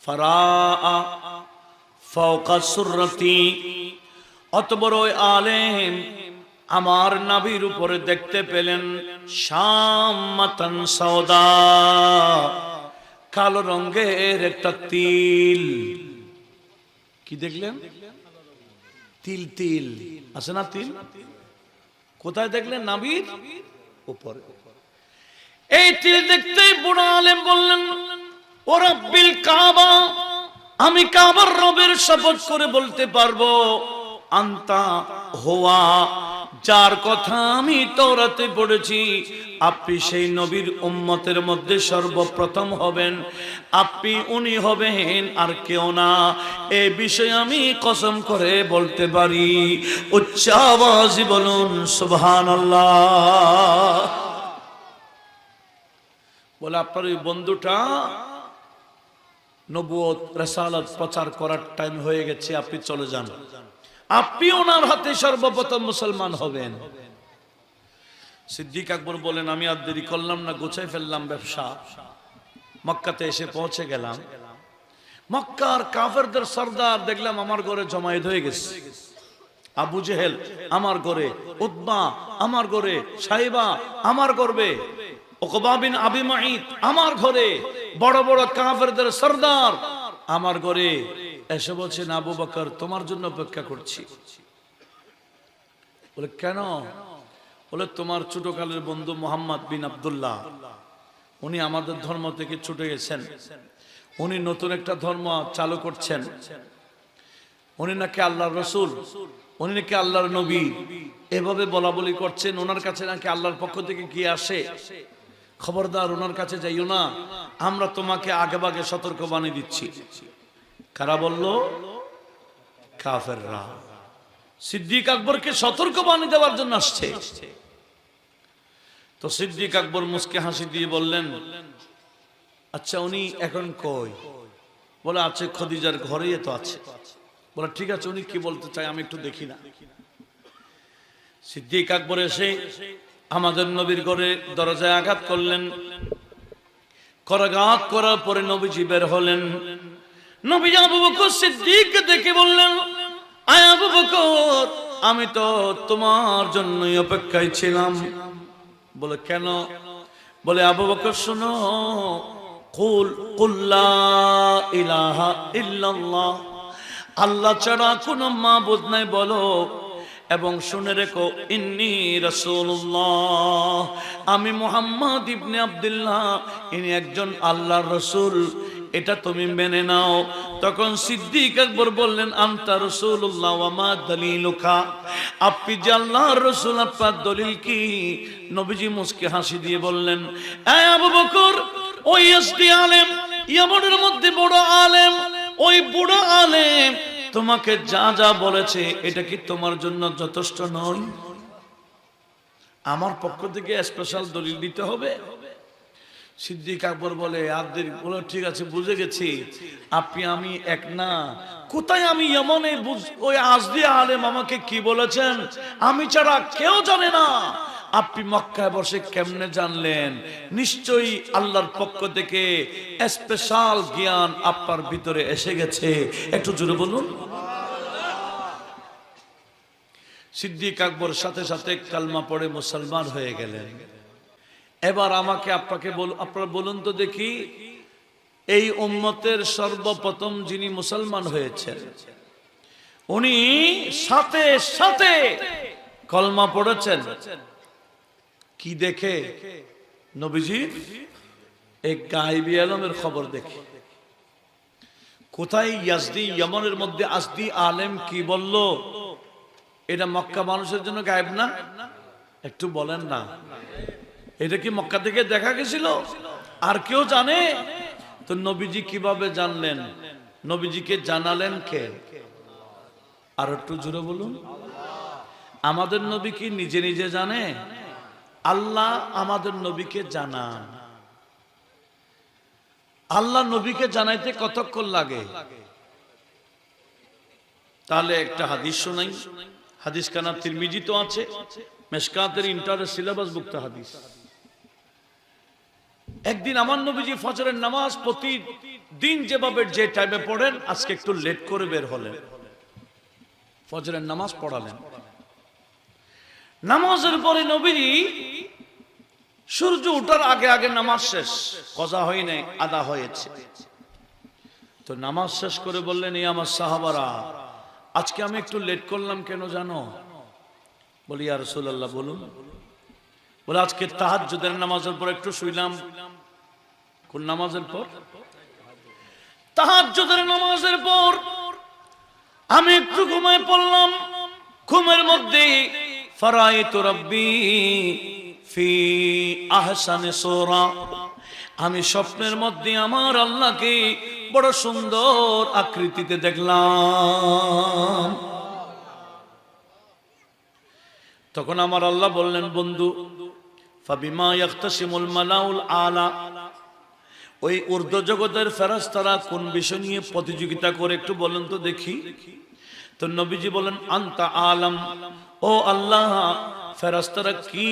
S1: ফারাআ ফাওকা সুররাতি, অত বড় আলেম আমার নাভির উপরে দেখতে পেলেন শামাতান সাওদা, কালো রঙের একটা তিল। কি দেখলেন? তিল। তিল আছে না? তিল কোথায় দেখলেন? নাভির উপরে। এই তিল দেখতেই বুড়া আলেম বললেন ও রাব্বিল কাবা, আমি কাবার রবের শপথ করে বলতে পারবো আনতা হুয়া, যার কথা আমি তওরাতে পড়েছি আপনি সেই নবীর উম্মতের মধ্যে সর্বপ্রথম হবেন, আপনি উনি হবেন আর কেউ না। এই বিষয়ে আমি কসম করে বলতে পারি। উচ্চ আওয়াজে বলুন সুবহানাল্লাহ। বলে আপনার ওই বন্ধুটা নবুয়ত রিসালাত প্রচার করার টাইম হয়ে গেছে, আপনি চলে যান, আপনি ওনার হাতে সর্বপ্রথম মুসলমান হবেন। সিদ্দিক আকবর বলেন আমি আর দেরি করলাম না, গোছাই ফেললাম ব্যবসা, মক্কাতে এসে পৌঁছে গেলাম। মক্কার কাফেরদের সরদার দেখলাম আমার ঘরে জমায়েত হয়ে গেছে। আবু জেহেল আমার ঘরে, উতবা আমার ঘরে, সাইবা আমার ঘরে, উকবা বিন আবি মুঈত আমার ঘরে, বড় বড় কাফেরদের সরদার আমার ঘরে এসে বলছেন আবু বকর তোমার জন্য অপেক্ষা করছি। বলে কেন? বলে তোমার ছোটকালের বন্ধু মুহাম্মদ বিন আব্দুল্লাহ, উনি আমাদের ধর্ম থেকে ছুটে গেছেন, উনি নতুন একটা ধর্ম চালু করছেন, উনি নাকি আল্লাহর রাসূল, উনি নাকি আল্লাহর নবী, এভাবে বলা বলি করছেন। ওনার কাছে নাকি আল্লাহর পক্ষ থেকে কি আসে, খবরদার ওনার কাছে যাইও না, আমরা তোমাকে আগে ভাগে সতর্ক বানিয়ে দিচ্ছি। কারা বলল? কাফেররা। সিদ্দিক আকবরকে সতর্ক বানিয়ে দেওয়ার জন্য আসছে। তো সিদ্দিক আকবর মুস্কে হাসি দিয়ে বললেন, আচ্ছা উনি এখন কই? বলে আছে খদিজার ঘরেই তো আছে। বলে ঠিক আছে, উনি কি বলতে চাই আমি একটু দেখি না। সিদ্দিক আকবর এসে আমাদের নবীর ঘরে দরজায় আঘাত করলেন। করাঘাত করার পরে নবীজি বের হলেন। নবী আবু বকর সিদ্দিক দেখে বললেন, আয় আবু বকর, আমি তো তোমার জন্যই অপেক্ষায় ছিলাম। বলে কেন? বলে আবু বকর শোনো, কুল লা ইলাহা ইল্লাল্লাহ, আল্লাহ ছাড়া কোনো মাবুদ নাই বলো, এবং শুনে রেখো ইন্নী রাসূলুল্লাহ, আমি মুহাম্মদ ইবনে আব্দুল্লাহ, ইনি একজন আল্লাহর রাসূল, এটা তুমি মেনে নাও। তখন সিদ্দিক আকবর বললেন, আনতা রাসূলুল্লাহ ওয়া মা দলিলুকা, আপনি যে আল্লাহর রাসূল, আপনার দলিল কি? নবীজি মুস্কে হাসি দিয়ে বললেন, এ আবু বকর, ওই ইয়াসদি আলেম, ইয়ামানের মধ্যে বড় আলেম, ওই বড় আলেম তোমাকে যা যা বলেছে এটা কি তোমার জন্য যথেষ্ট নয়? আমার পক্ষ থেকে স্পেশাল দলিল দিতে হবে? সিদ্দিক আকবর বলে, বলে ঠিক আছে, বুঝে গেছি, আপনি আমি এক না। কোথায় আমি ইয়ামানে ওই আজদি আলেম আমাকে কি বলেছেন আমি ছাড়া কেউ জানে না। আপনি মক্কায় বসে কেমনে জানলেন? নিশ্চয়ই আল্লাহর পক্ষ থেকে স্পেশাল জ্ঞান আপনার ভিতরে এসে গেছে। একটু জোরে বলুন। সিদ্দিক আকবর সাথে সাথে কালমা পড়ে মুসলমান হয়ে গেলেন। এবার আমাকে আপনাকে আপনারা বলুন তো দেখি, এই উম্মতের সর্বপ্রথম যিনি মুসলমান হয়েছেন উনি সাথে সাথে কলমা পড়েছেন কি দেখে? নবীজির এক গায়েবী আলমের খবর দেখে। কোথায়? ইয়াজদি, ইয়ামানের মধ্যে আজদি আলেম কি বলল? এটা মক্কা মানুষের জন্য গায়েব না? একটু বলেন না, এটা কি মক্কা থেকে দেখা গেছিল? আর কেউ জানে? তো নবীজি কিভাবে জানলেন? নবীজিকে জানালেন কে? আর একটু জোরে বলুন। আমাদের নবী কি নিজে নিজে জানে? আল্লাহ আমাদের নবীকে জানান। আল্লাহ নবীকে জানাইতে কতক্ষণ লাগে? তাহলে একটা হাদিস শোনাই। হাদিস খানা তিরমিজি তো আছে, মেশকাতের ইন্টারের সিলেবাস ভুক্ত হাদিস। একদিন আমার নবীজি ফজরের নামাজ প্রতিদিন যেভাবে যে টাইমে পড়েন, আজকে একটু লেট করে বের হলেন, ফজরের নামাজ পড়ালেন। নামাজের পরে নবীজি সূর্য ওঠার আগে আগে নামাজ শেষ, কজা হয় নাই, আদা হয়েছে। তো নামাজ শেষ করে বললেন, এই আমার সাহাবারা, আজকে আমি একটু লেট করলাম কেন জানো? বলি ইয়া রাসূলুল্লাহ বলুন। বলে আজকে তাহাজ্জুদের নামাজের পর একটু শুইলাম। কোন নামাজের পর? তাহাজ্জুদের নামাজের পর আমি একটু ঘুমায় পড়লাম। ঘুমের মধ্যে ফারাইতু রাব্বি ফি আহসানি সূরা, আমি স্বপ্নের মধ্যে আমার আল্লাহকে বড় সুন্দর আকৃতিতে দেখলাম। তখন আমার আল্লাহ বললেন, বন্ধু, ফাবিমা ইয়াখতাসিমুল মালাউল আলা, ওই ঊর্ধ্ব জগতের ফেরেশতারা কোন বিষয় নিয়ে প্রতিযোগিতা করে একটু বলেন তো দেখি। তো নবীজি বলেন, আনতা আলাম, ও আল্লাহ, ফেরেশতারা কি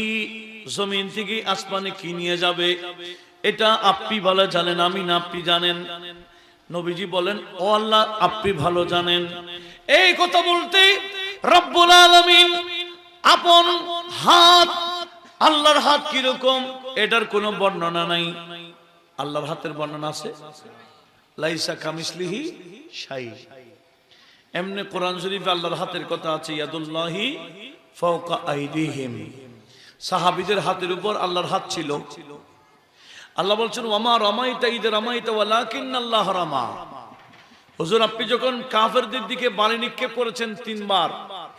S1: জমিন থেকে আসমানে কি নিয়ে যাবে এটা আপনি ভালো জানেন, আমি না আপনি জানেন? নবীজি বলেন, ও আল্লাহ, আপনি ভালো জানেন। এই কথা বলতে রব্বুল আলামিন আপন হাত, আল্লাহর হাত কিরকম এটার কোনো বর্ণনা নাই। আল্লাহর হাতের বর্ণনা আছে? লাইসা কামিসলিহি শাই। এমনি কোরআন শরীফে আল্লাহর হাতের কথা আছে, ইয়াদুল্লাহি ফাওকা আইদিহিম। সাহাবীদের হাতের উপর আল্লাহর হাত ছিল। আল্লাহ বলছেন, ওয়ামা রামাইতা ইদ রামাইতা ওয়ালাকিন্নাল্লাহ রামা। হুজুর, আপনি যখন কাফেরদের দিকে বালি নিক্ষেপ করেছেন 3 বার,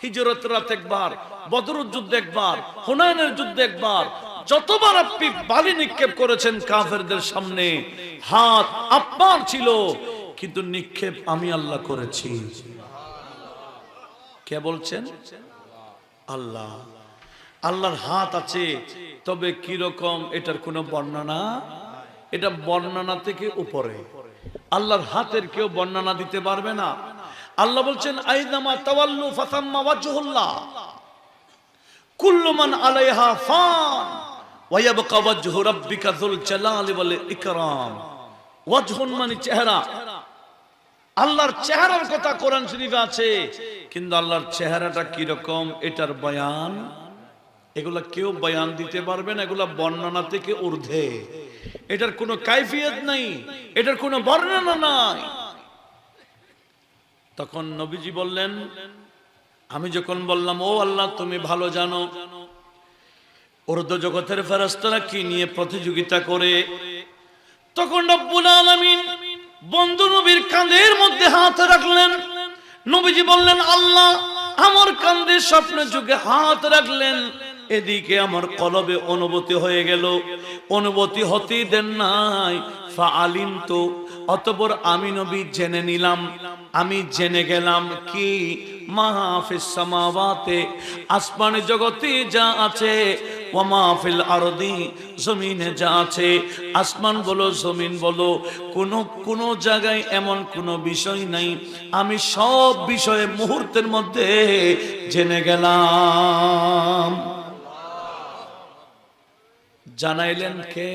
S1: হিজরতের রাত একবার, বদরের যুদ্ধে একবার, হুনাইনের যুদ্ধে একবার, যতবার আপনি বালি নিক্ষেপ করেছেন কাফেরদের সামনে, হাত আপনার ছিল, কিন্তু নিক্ষেপ আমি আল্লাহ করেছি। কে বলছেন? আল্লাহ। আল্লাহর হাত আছে, তবে কি রকম এটার কোনো বর্ণনা, এটা বর্ণনা থেকে উপরে। আল্লাহর হাতের কেউ বর্ণনা দিতে পারবে না। আল্লাহ বলছেন আইনামা তাওয়াল্লু ফাসাম্মা ওয়াজহুল্লাহ কুল্লু মান আলাইহা ফান ওয়া ইয়াবকা ওয়াজহু রাব্বিকা যুল জালালি ওয়াল ইকরাম। ওয়াজহুন মানে চেহারা, আল্লাহর চেহারার কথা কোরআন শরীফে আছে, কিন্তু আল্লাহর চেহারাটা কি রকম এটার বয়ান এগুলা কেউ বয়ান দিতে পারবে না। এগুলা বর্ণনা থেকে ঊর্ধ্বে, এটার কোনো কাইফিয়ত নাই, এটার কোনো বর্ণনা নাই। তখন নবীজি বললেন, আমি যখন বললাম ও আল্লাহ তুমি ভালো জানো উর্দু জগতের ফেরেশতারা কি নিয়ে প্রতিযোগিতা করে, তখন রব্বুল আলামিন বন্ধু নবীর কাঁধের মধ্যে হাত রাখলেন। নবীজি বললেন আল্লাহ আমার কাঁধে স্বপ্ন যুগে হাত রাখলেন, এদিকে আমার কলবে অনুভূতি হয়ে গেল, অনুভূতি হতে দেন নাই। ফাআলিমতু, অতঃপর আমি নবী জেনে নিলাম, আমি জেনে গেলাম কি মা ফিস সামাওয়াতে, আসমানি জগতে যা আছে, ওয়া মা ফিল আরদি, জমিনে যা আছে, আসমান বলো জমিন বলো, কোন জায়গায় এমন কোন বিষয় নাই, আমি সব বিষয়ে মুহূর্তের মধ্যে জেনে গেলাম। জানাইলেন কে?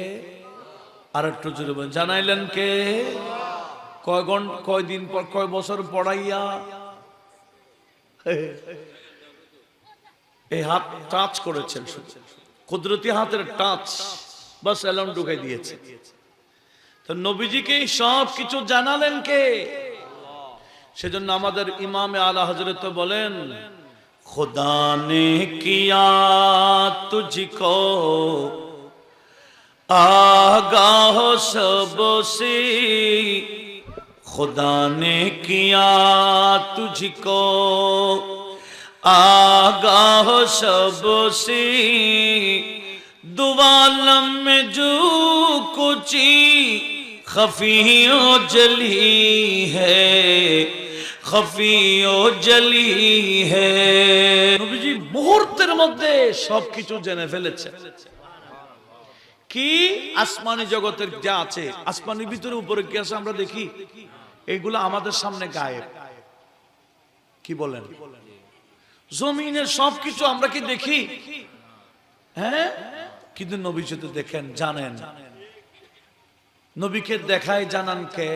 S1: আর একটু জোরে বলেন, জানাইলেন কে? কয়দিন পর, কয় বছর পড়াইয়া? এই হাত টাচ করেছেন, কুদরতি হাতের টাচ, বাস এলাম ঢুকাই দিয়েছে। তো নবীজিকে সব কিছু জানালেন কে? সেজন্য আমাদের ইমামে আলা হযরত বলেন, खुदा ने किया तुझको आगाह सबसे, खुदा ने किया तुझको आगाह सबसे, दुआलम में जो कुछ खफी जली है, खफी जली है। নবীজি মুহূর্তের মধ্যে সবকিছু জেনে ফেলেছে। কি? আসমানি জগতের যা আছে, আসমানের ভিতরে উপরে কি আছে আমরা দেখি, এগুলো আমাদের সামনে গায়েব। কি বলেন? জমিনের সবকিছু আমরা কি দেখি? হ্যাঁ, কিন্তু নবীজি তো দেখেন, জানেন। নবীকে দেখায় জানান কে?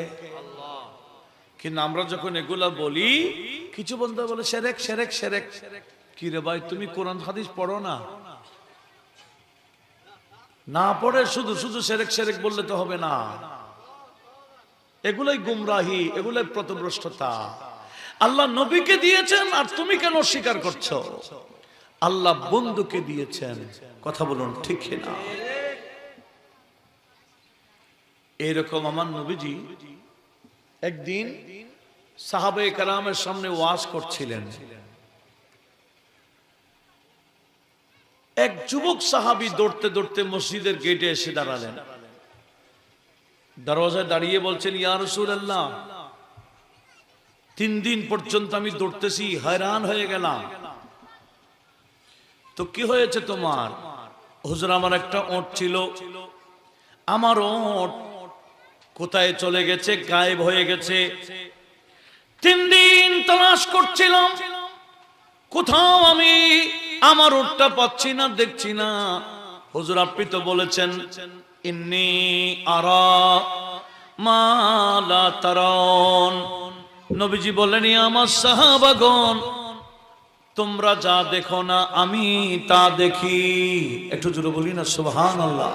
S1: কিন্তু আমরা যখন এগুলা বলি, কিছু বন্ধু বলে সেরেক সেরেক সেরেক। কি রে ভাই, তুমি কোরআন হাদিস পড়ো না? না পড়ে শুধু শুধু সেরেক সেরেক বললে তো হবে না। এগুলাই গুমরাহি, এগুলাই পথভ্রষ্টতা। আল্লাহ নবীকে দিয়েছেন আর তুমি কেন অস্বীকার করছো? আল্লাহ বন্ধুকে দিয়েছেন, কথা বলুন ঠিক না? এরকম আমার নবীজি একদিন সাহাবায়ে কেরামের সামনে ওয়াজ করছিলেন। এক যুবক সাহাবী দৌড়তে দৌড়তে মসজিদের গেটে এসে দাঁড়ালেন। দরজায় দাঁড়িয়ে বলছেন, ইয়া রাসূলুল্লাহ 3 দিন পর্যন্ত আমি দৌড়তেছি, হয়রান হয়ে গেলাম। তো কি হয়েছে তোমার? হুজুর আমার একটা ওট ছিল, আমার ওট কোথায় চলে গেছে, গায়েব হয়ে গেছে। 3 দিন তালাশ করছিলাম, কোথাও আমি আমার ওটটা পাচ্ছি না, দেখছি না। হুজুর আপনি তো বলেছেন ইন্নী আরা মা লা তারাউন। নবীজি বলেন, আমার সাহাবাগণ তোমরা যা দেখো না আমি তা দেখি। একটু জোরে বলি না সুবহানাল্লাহ।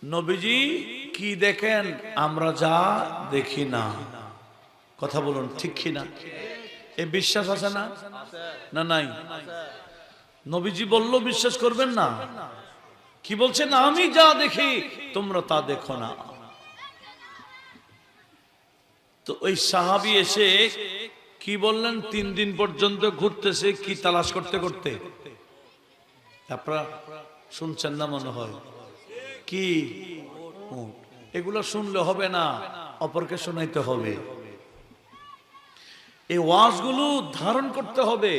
S1: নবীজি কি দেখেন? আমরা যা দেখি না। কথা বলুন ঠিক কি না? এই বিশ্বাস আছে না? না নাই? নবীজি বলল বিশ্বাস করবেন না? কি বলছেন? আমি যা দেখি তোমরা তা দেখো না। তো ওই সাহাবী এসে কি বললেন? 3 দিন পর্যন্ত ঘুরতেছে, কি তালাশ করতে করতে। আপনারা শুনছেন না মনে হয়? কি? এগুলো শুনলে হবে না, অপরকে শোনাইতে হবে। এই ওয়াজগুলো ধারণ করতে হবে।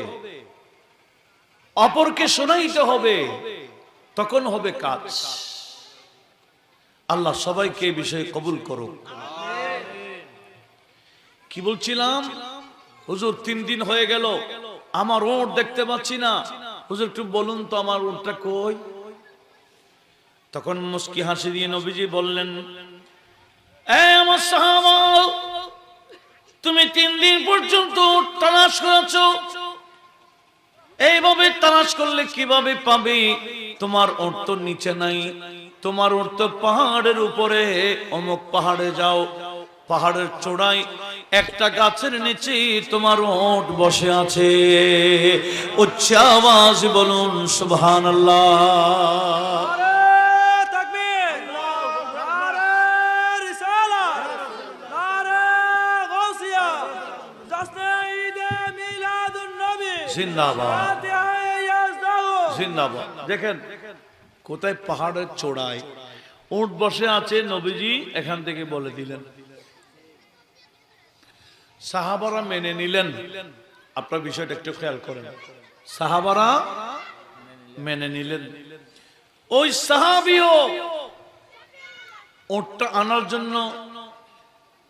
S1: অপরকে শোনাইতে হবে, তখন হবে কাজ। আল্লাহ সবাইকে এই বিষয়ে কবুল করুক। কি বলছিলাম? হুজুর 3 দিন হয়ে গেল, আমার ওট দেখতে পাচ্ছি না, হুজুর একটু বলুন তো আমার ওটটা কই? তখন মুস্কি হাসি দিয়ে নবীজি বললেন, এই আমার সাহাবা, তুমি 3 দিন পর্যন্ত তালাশ করেছো, এইভাবে তালাশ করলে কিভাবে পাবে? তোমার ওট তো নিচে নাই, তোমার ওট তো পাহাড়ের উপরে, অমুক পাহাড়ে যাও, পাহাড়ের চূড়ায় একটা গাছের নিচে তোমার ওট বসে আছে। উচ্চ আওয়াজ বলুন সুবহানাল্লাহ। জিন্দাবাদ জিন্দাবাদ। দেখেন কোথায়? পাহাড়ের চূড়ায় উট বসে আছে, নবীজি এখান থেকে বলে দিলেন। সাহাবারা মেনে নিলেন। আপনার বিষয়টা একটু খেয়াল করেন, সাহাবারা মেনে নিলেন। ওই সাহাবীও উটটা আনার জন্য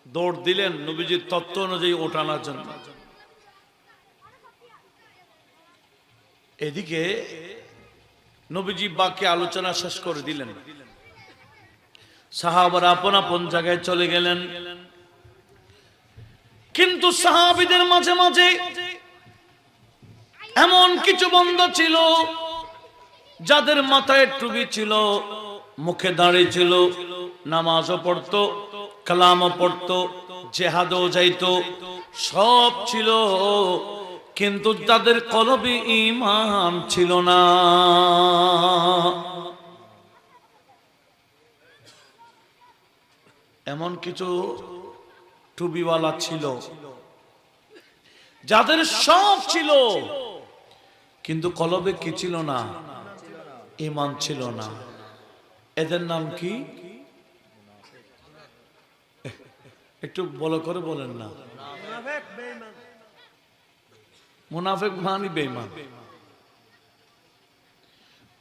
S1: দৌড় দিলেন, নবীজির তত্ত্ব অনুযায়ী উট আনার জন্য। এদিকে নবীজি বাকি আলোচনা শেষ করে দিলেন, সাহাবারা আপন আপন জায়গায় চলে গেলেন। কিন্তু সাহাবীদের মাঝে মাঝে এমন কিছু বন্ধু ছিল যাদের মাথায় টুপি ছিল, মুখে দাড়ি ছিল, নামাজও পড়তো, কালামও পড়তো, জিহাদও যাইতো, সব ছিল, কিন্তু তাদের কলবে ঈমান ছিল না। এমন কিছু টুপিওয়ালা ছিল যাদের সব ছিল, কিন্তু কলবে কি ছিল না? ঈমান ছিল না। এদের নাম কি? একটু বলো করে বলেন না। মুনাফিক মানে বেঈমান।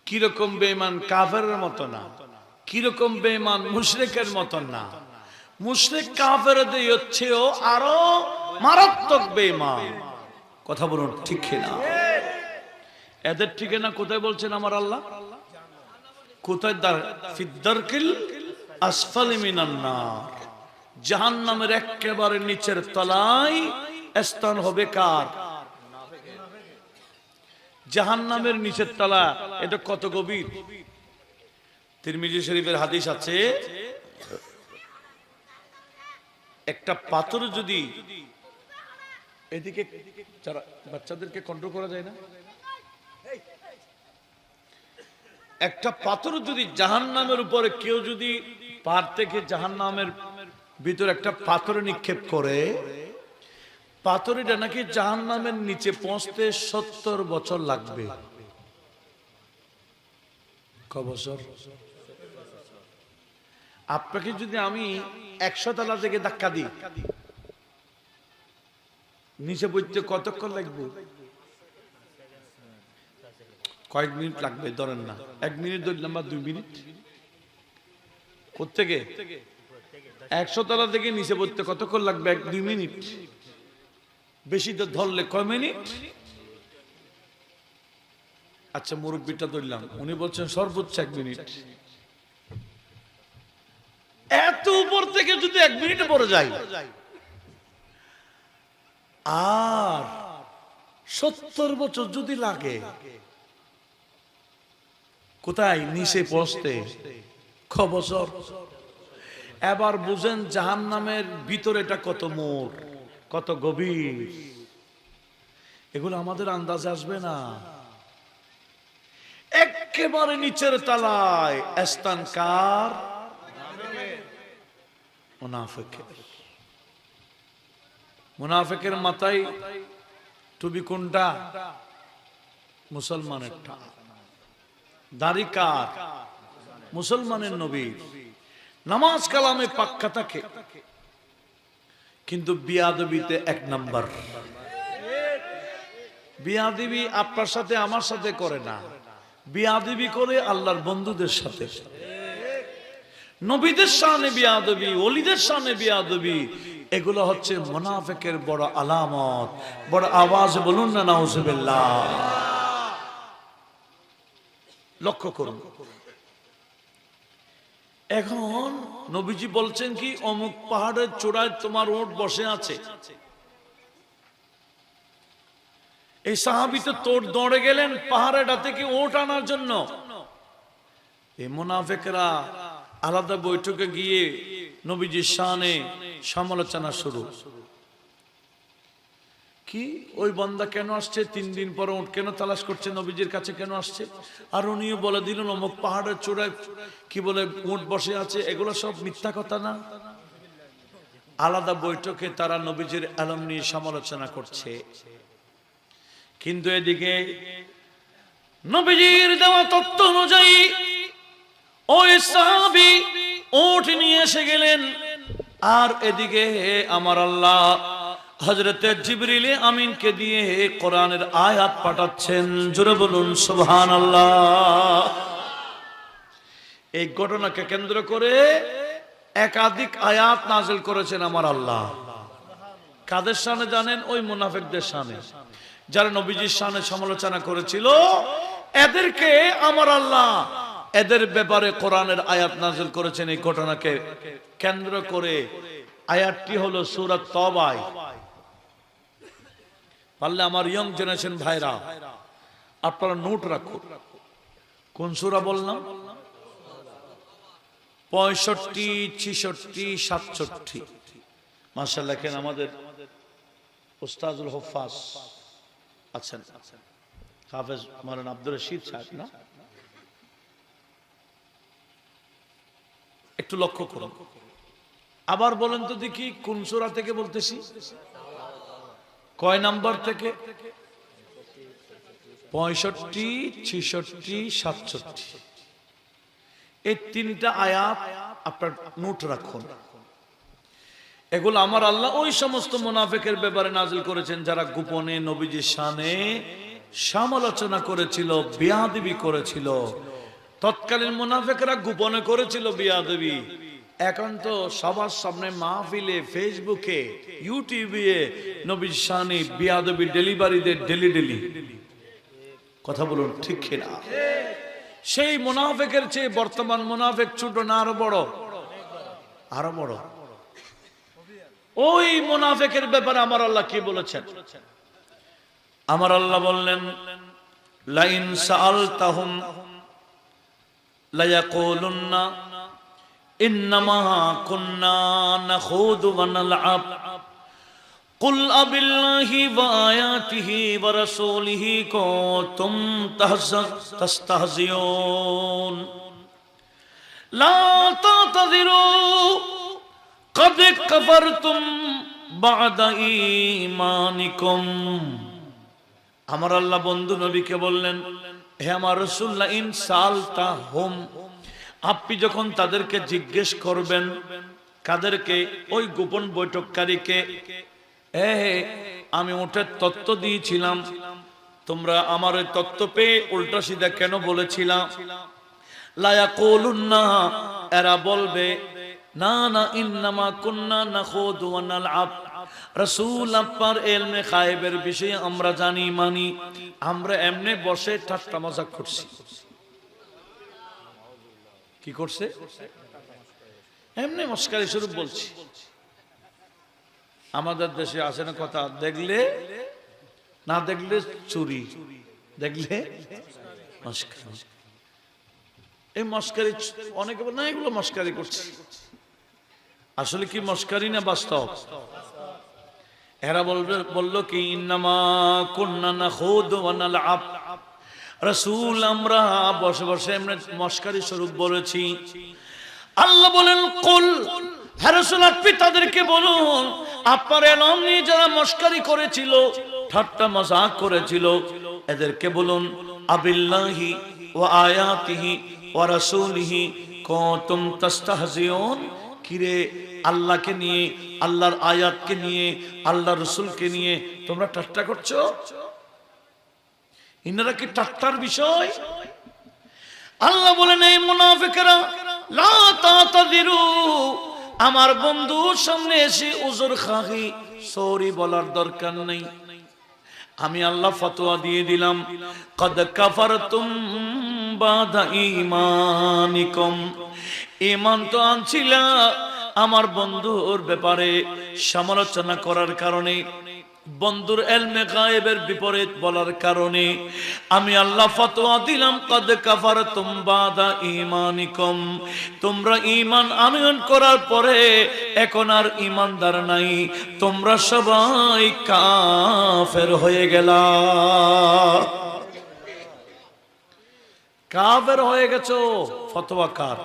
S1: কিরকম বেঈমান? কাফেরের মতো না। কিরকম বেঈমান? মুশরিকের মতো না। মুশরিক কাফেরদের হচ্ছেও আরো মারাত্মক বেঈমান। কথা বলুন ঠিক কিনা? এদের ঠিকানা কোথায় বলছেন আমার আল্লাহ? কোথায়? ফিদ্দারকিল আসফালি মিনান নার, জাহান্নামের একেবারে নিচের তলায় স্থান হবে কার? জাহান্নামের নিচের তলা। এটা কত গভীর? তিরমিজি শরীফের হাদিস আছে, একটা পাথর যদি এদিকে, যারা বাচ্চাদেরকে কন্ট্রোল করা যায় না, একটা পাথর যদি জাহান্নামের উপরে কেউ যদি পাহাড় থেকে জাহান্নামের ভিতরে একটা পাথর নিক্ষেপ করে, পাথরটা নাকি জাহান্নামের নিচে পৌঁছতে 70 বছর লাগবে। ক বছর? আপনাকে যদি আমি 100 তলা থেকে ধাক্কা দিই, নিচে পড়তে কতক্ষণ লাগবে? কয়েক মিনিট লাগবে ধরেন না, 1 মিনিট ধরলাম বা 2 মিনিট। কোত্থেকে? 100 তলা থেকে নিচে পড়তে কতক্ষণ লাগবে? 1-2 মিনিট। বেশি তো ধরলে কয় মিনিট? আচ্ছা মুরব্বিটা ধরলাম, উনি বলছেন সর্বোচ্চ 1 মিনিট। এত উপর থেকে যদি 1 মিনিটে পড়ে যায়, আর 70 বছর যদি লাগে কোথায়? নিচে পৌঁছতে। ক বছর? এবার বুঝেন জাহান্নামের ভিতরেটা কত মোর, কত গভীর। এগুলো আমাদের আন্দাজে আসবে না। একেবারে নিচের তলায় স্থান কার? মুনাফিকের। মুনাফিকের মাথায় টুপি কোনটা? মুসলমানেরটা। দাড়ি কার? মুসলমানের নবী। নামাজ কালামে পাক্কা থাকে, কিন্তু বিয়াদবিতে 1 নাম্বার। বিয়াদবি আপনার সাথে আমার সাথে করে না, বিয়াদবি করে আল্লাহর বন্ধুদের সাথে। নবীদের শানে বিয়াদবি, ওলিদের শানে বিয়াদবি, এগুলো হচ্ছে মুনাফিকের বড় আলামত। বড় আওয়াজ বলুন না নাউজুবিল্লাহ। লক্ষ্য করুন, এখন নবীজি বলছেন কি, অমুক পাহাড়ের চূড়ায় তোমার উট বসে আছে। এই সাহাবী তো তোর দৌড়ে গেলেন পাহাড়েটা থেকে উট আনার জন্য। এই মুনাফিকরা আলাদা বৈঠকে গিয়ে নবীজির শানে সমালোচনা শুরু। কি ওই বান্দা কেন আসছে, 3 দিন পর উট কেন তালাশ করছে, নবীজির কাছে কেন আসছে? আর উনিও বলে দিলেন অমুক পাহাড়ের চূড়ায় কি বলে উট বসে আছে। এগুলো সব মিথ্যা কথা না? আলাদা বৈঠকে তারা নবীজির আলম নিয়ে সমালোচনা করছে। কিন্তু এদিকে নবীজির দেওয়া তথ্য অনুযায়ী ওই সাহাবী উট নিয়ে এসে গেলেন। আর এদিকে আমার আল্লাহ হযরতে জিবরিল আমিনকে দিয়ে কোরআনের আয়াত পাঠাচ্ছেন। জোরে বলুন সুবহানাল্লাহ। এই ঘটনাকে কেন্দ্র করে একাধিক আয়াত নাযিল করেছেন আমার আল্লাহ। কাদের শানে জানেন? ওই মুনাফিকদের শানে, যারা নবীজির শানে সমালোচনা করেছিল। এদেরকে আমার আল্লাহ এদের ব্যাপারে কোরআনের আয়াত নাযিল করেছেন। এই ঘটনাকে কেন্দ্র করে আয়াতটি হলো সূরা তওবা। পারলে আমার ইয়ং জেনারেশন ভাইরা আপনারা নোট রাখুন। কোন সূরা বললাম? 65, 66, 67। মাশাআল্লাহ, কেন আমাদের উস্তাদুল হুফাজ আছেন, হাফেজ মাওলানা আব্দুর রশিদ সাহেব না? একটু লক্ষ্য করুন। আবার বলেন তো দেখি কোন সূরা থেকে বলতেছি, কয় নাম্বার থেকে? 65, 66, 67। এই 3টা আয়াত আপনার নোট রাখুন। এগুলো আমার আল্লাহ ওই সমস্ত মুনাফিকের ব্যাপারে নাযিল করেছেন যারা গোপনে নবীজির শানে সমালোচনা করেছিল, বিয়াদবি করেছিল। তৎকালীন মুনাফিকরা গোপনে করেছিল বিয়াদবি। এখন তো সবার সামনে মাহফিলে, ফেসবুকে, ইউটিউবে নবীর শানে বিয়াদবি ডেলিভারি দেয় ডেলি। কথা বলুন ঠিক কিনা? সেই মুনাফিকের চেয়ে বর্তমান মুনাফিক ছোট না আরো বড়? আরো বড়। ওই মুনাফিকের ব্যাপারে আমার আল্লাহ কি বলেছেন? আমার আল্লাহ বললেন, লাইন সাআলতাহুম লায়াকুলুন্না ইন্নামা কুন্না নাখুদু ওয়া নালআব কুল আবিল্লাহি ওয়া আয়াতিহি ওয়া রাসূলিহি কুনতুম তাস্তাহজিউন লা তা'তাযিরু قد كفرتم بعد ঈমানিকুম। আমার আল্লাহ বন্ধু নবীকে বললেন, হে আমার রাসূলুল্লাহ, ইন সালতাহুম, আপনি যখন তাদেরকে জিজ্ঞেস করবেন, কাদেরকে? ওই গোপন বৈঠককারীকে, আমি উটের তত্ত্ব দিয়েছিলাম, তোমরা আমার ওই তত্ত্ব পেয়ে উল্টা সিধা কেন বলেছিলাম? লা ইয়াকুলুন্না, এরা বলবে, না না, ইন্নামা কুন্না নাখুদু ওয়া নালআব, রাসূল আপনার ইলমে গায়বের বিষয়ে আমরা জানি মানি, আমরা এমনি বসে ঠাট্টা মজাক করছি। কি করছে? এমনি মস্কারি স্বরূপ বলছি। আমাদের দেশে আছে না কথা, দেখলে না দেখলে চুরি, দেখলে মস্কারি। এই মস্কারি অনেকে বলে না এগুলো মস্কারি করছে। আসলে কি মস্কারি না বাস্তব? এরা বললো কি ইন্নামা কুন্না নাখুদু ওয়া নালআব, রাসূল আমরা বসে বসে এমনি মস্কারি স্বরূপ বলেছি। আল্লাহ বলেন, কুল, হে রাসূল আপনি তাদেরকে বলুন, আপনার ইলম নিয়ে যারা মস্কারি করেছিল, ঠাট্টা মজাক করেছিল, এদেরকে বলুন, আবিল্লাহি ওয়া আয়াতিহি ওয়া রাসূলিহি কুনতুম তাস্তাহজিউন, কিরে আল্লাহকে নিয়ে, আল্লাহর আয়াতকে নিয়ে, আল্লাহর রাসূলকে নিয়ে তোমরা ঠাট্টা করছো? ইনারা কি ঠাট্টার বিষয়? আল্লাহ বলেন এই মুনাফিকরা লা তাতাযিরু, আমার বন্ধুর সামনে এসে উযর খাহি সরি বলার দরকার নেই। আমি আল্লাহ ফতোয়া দিয়ে দিলাম, কদ কাফারতুম বাদা ঈমানিকুম, ঈমান তো আনছিলা আমার বন্ধুর ব্যাপারে সমালোচনা করার কারণে, বন্ধুর ইলমে গায়েবের বিপরীত বলার কারণে আমি আল্লাহ ফতোয়া দিলাম, কদ কাফারতুম বাদা ঈমানিকুম, তোমরা ঈমান আনয়ন করার পরে এখন আর ঈমানদার নাই, তোমরা সবাই কাফের হয়ে গেলা। কাফের হয়ে গেছো, ফতোয়া কার?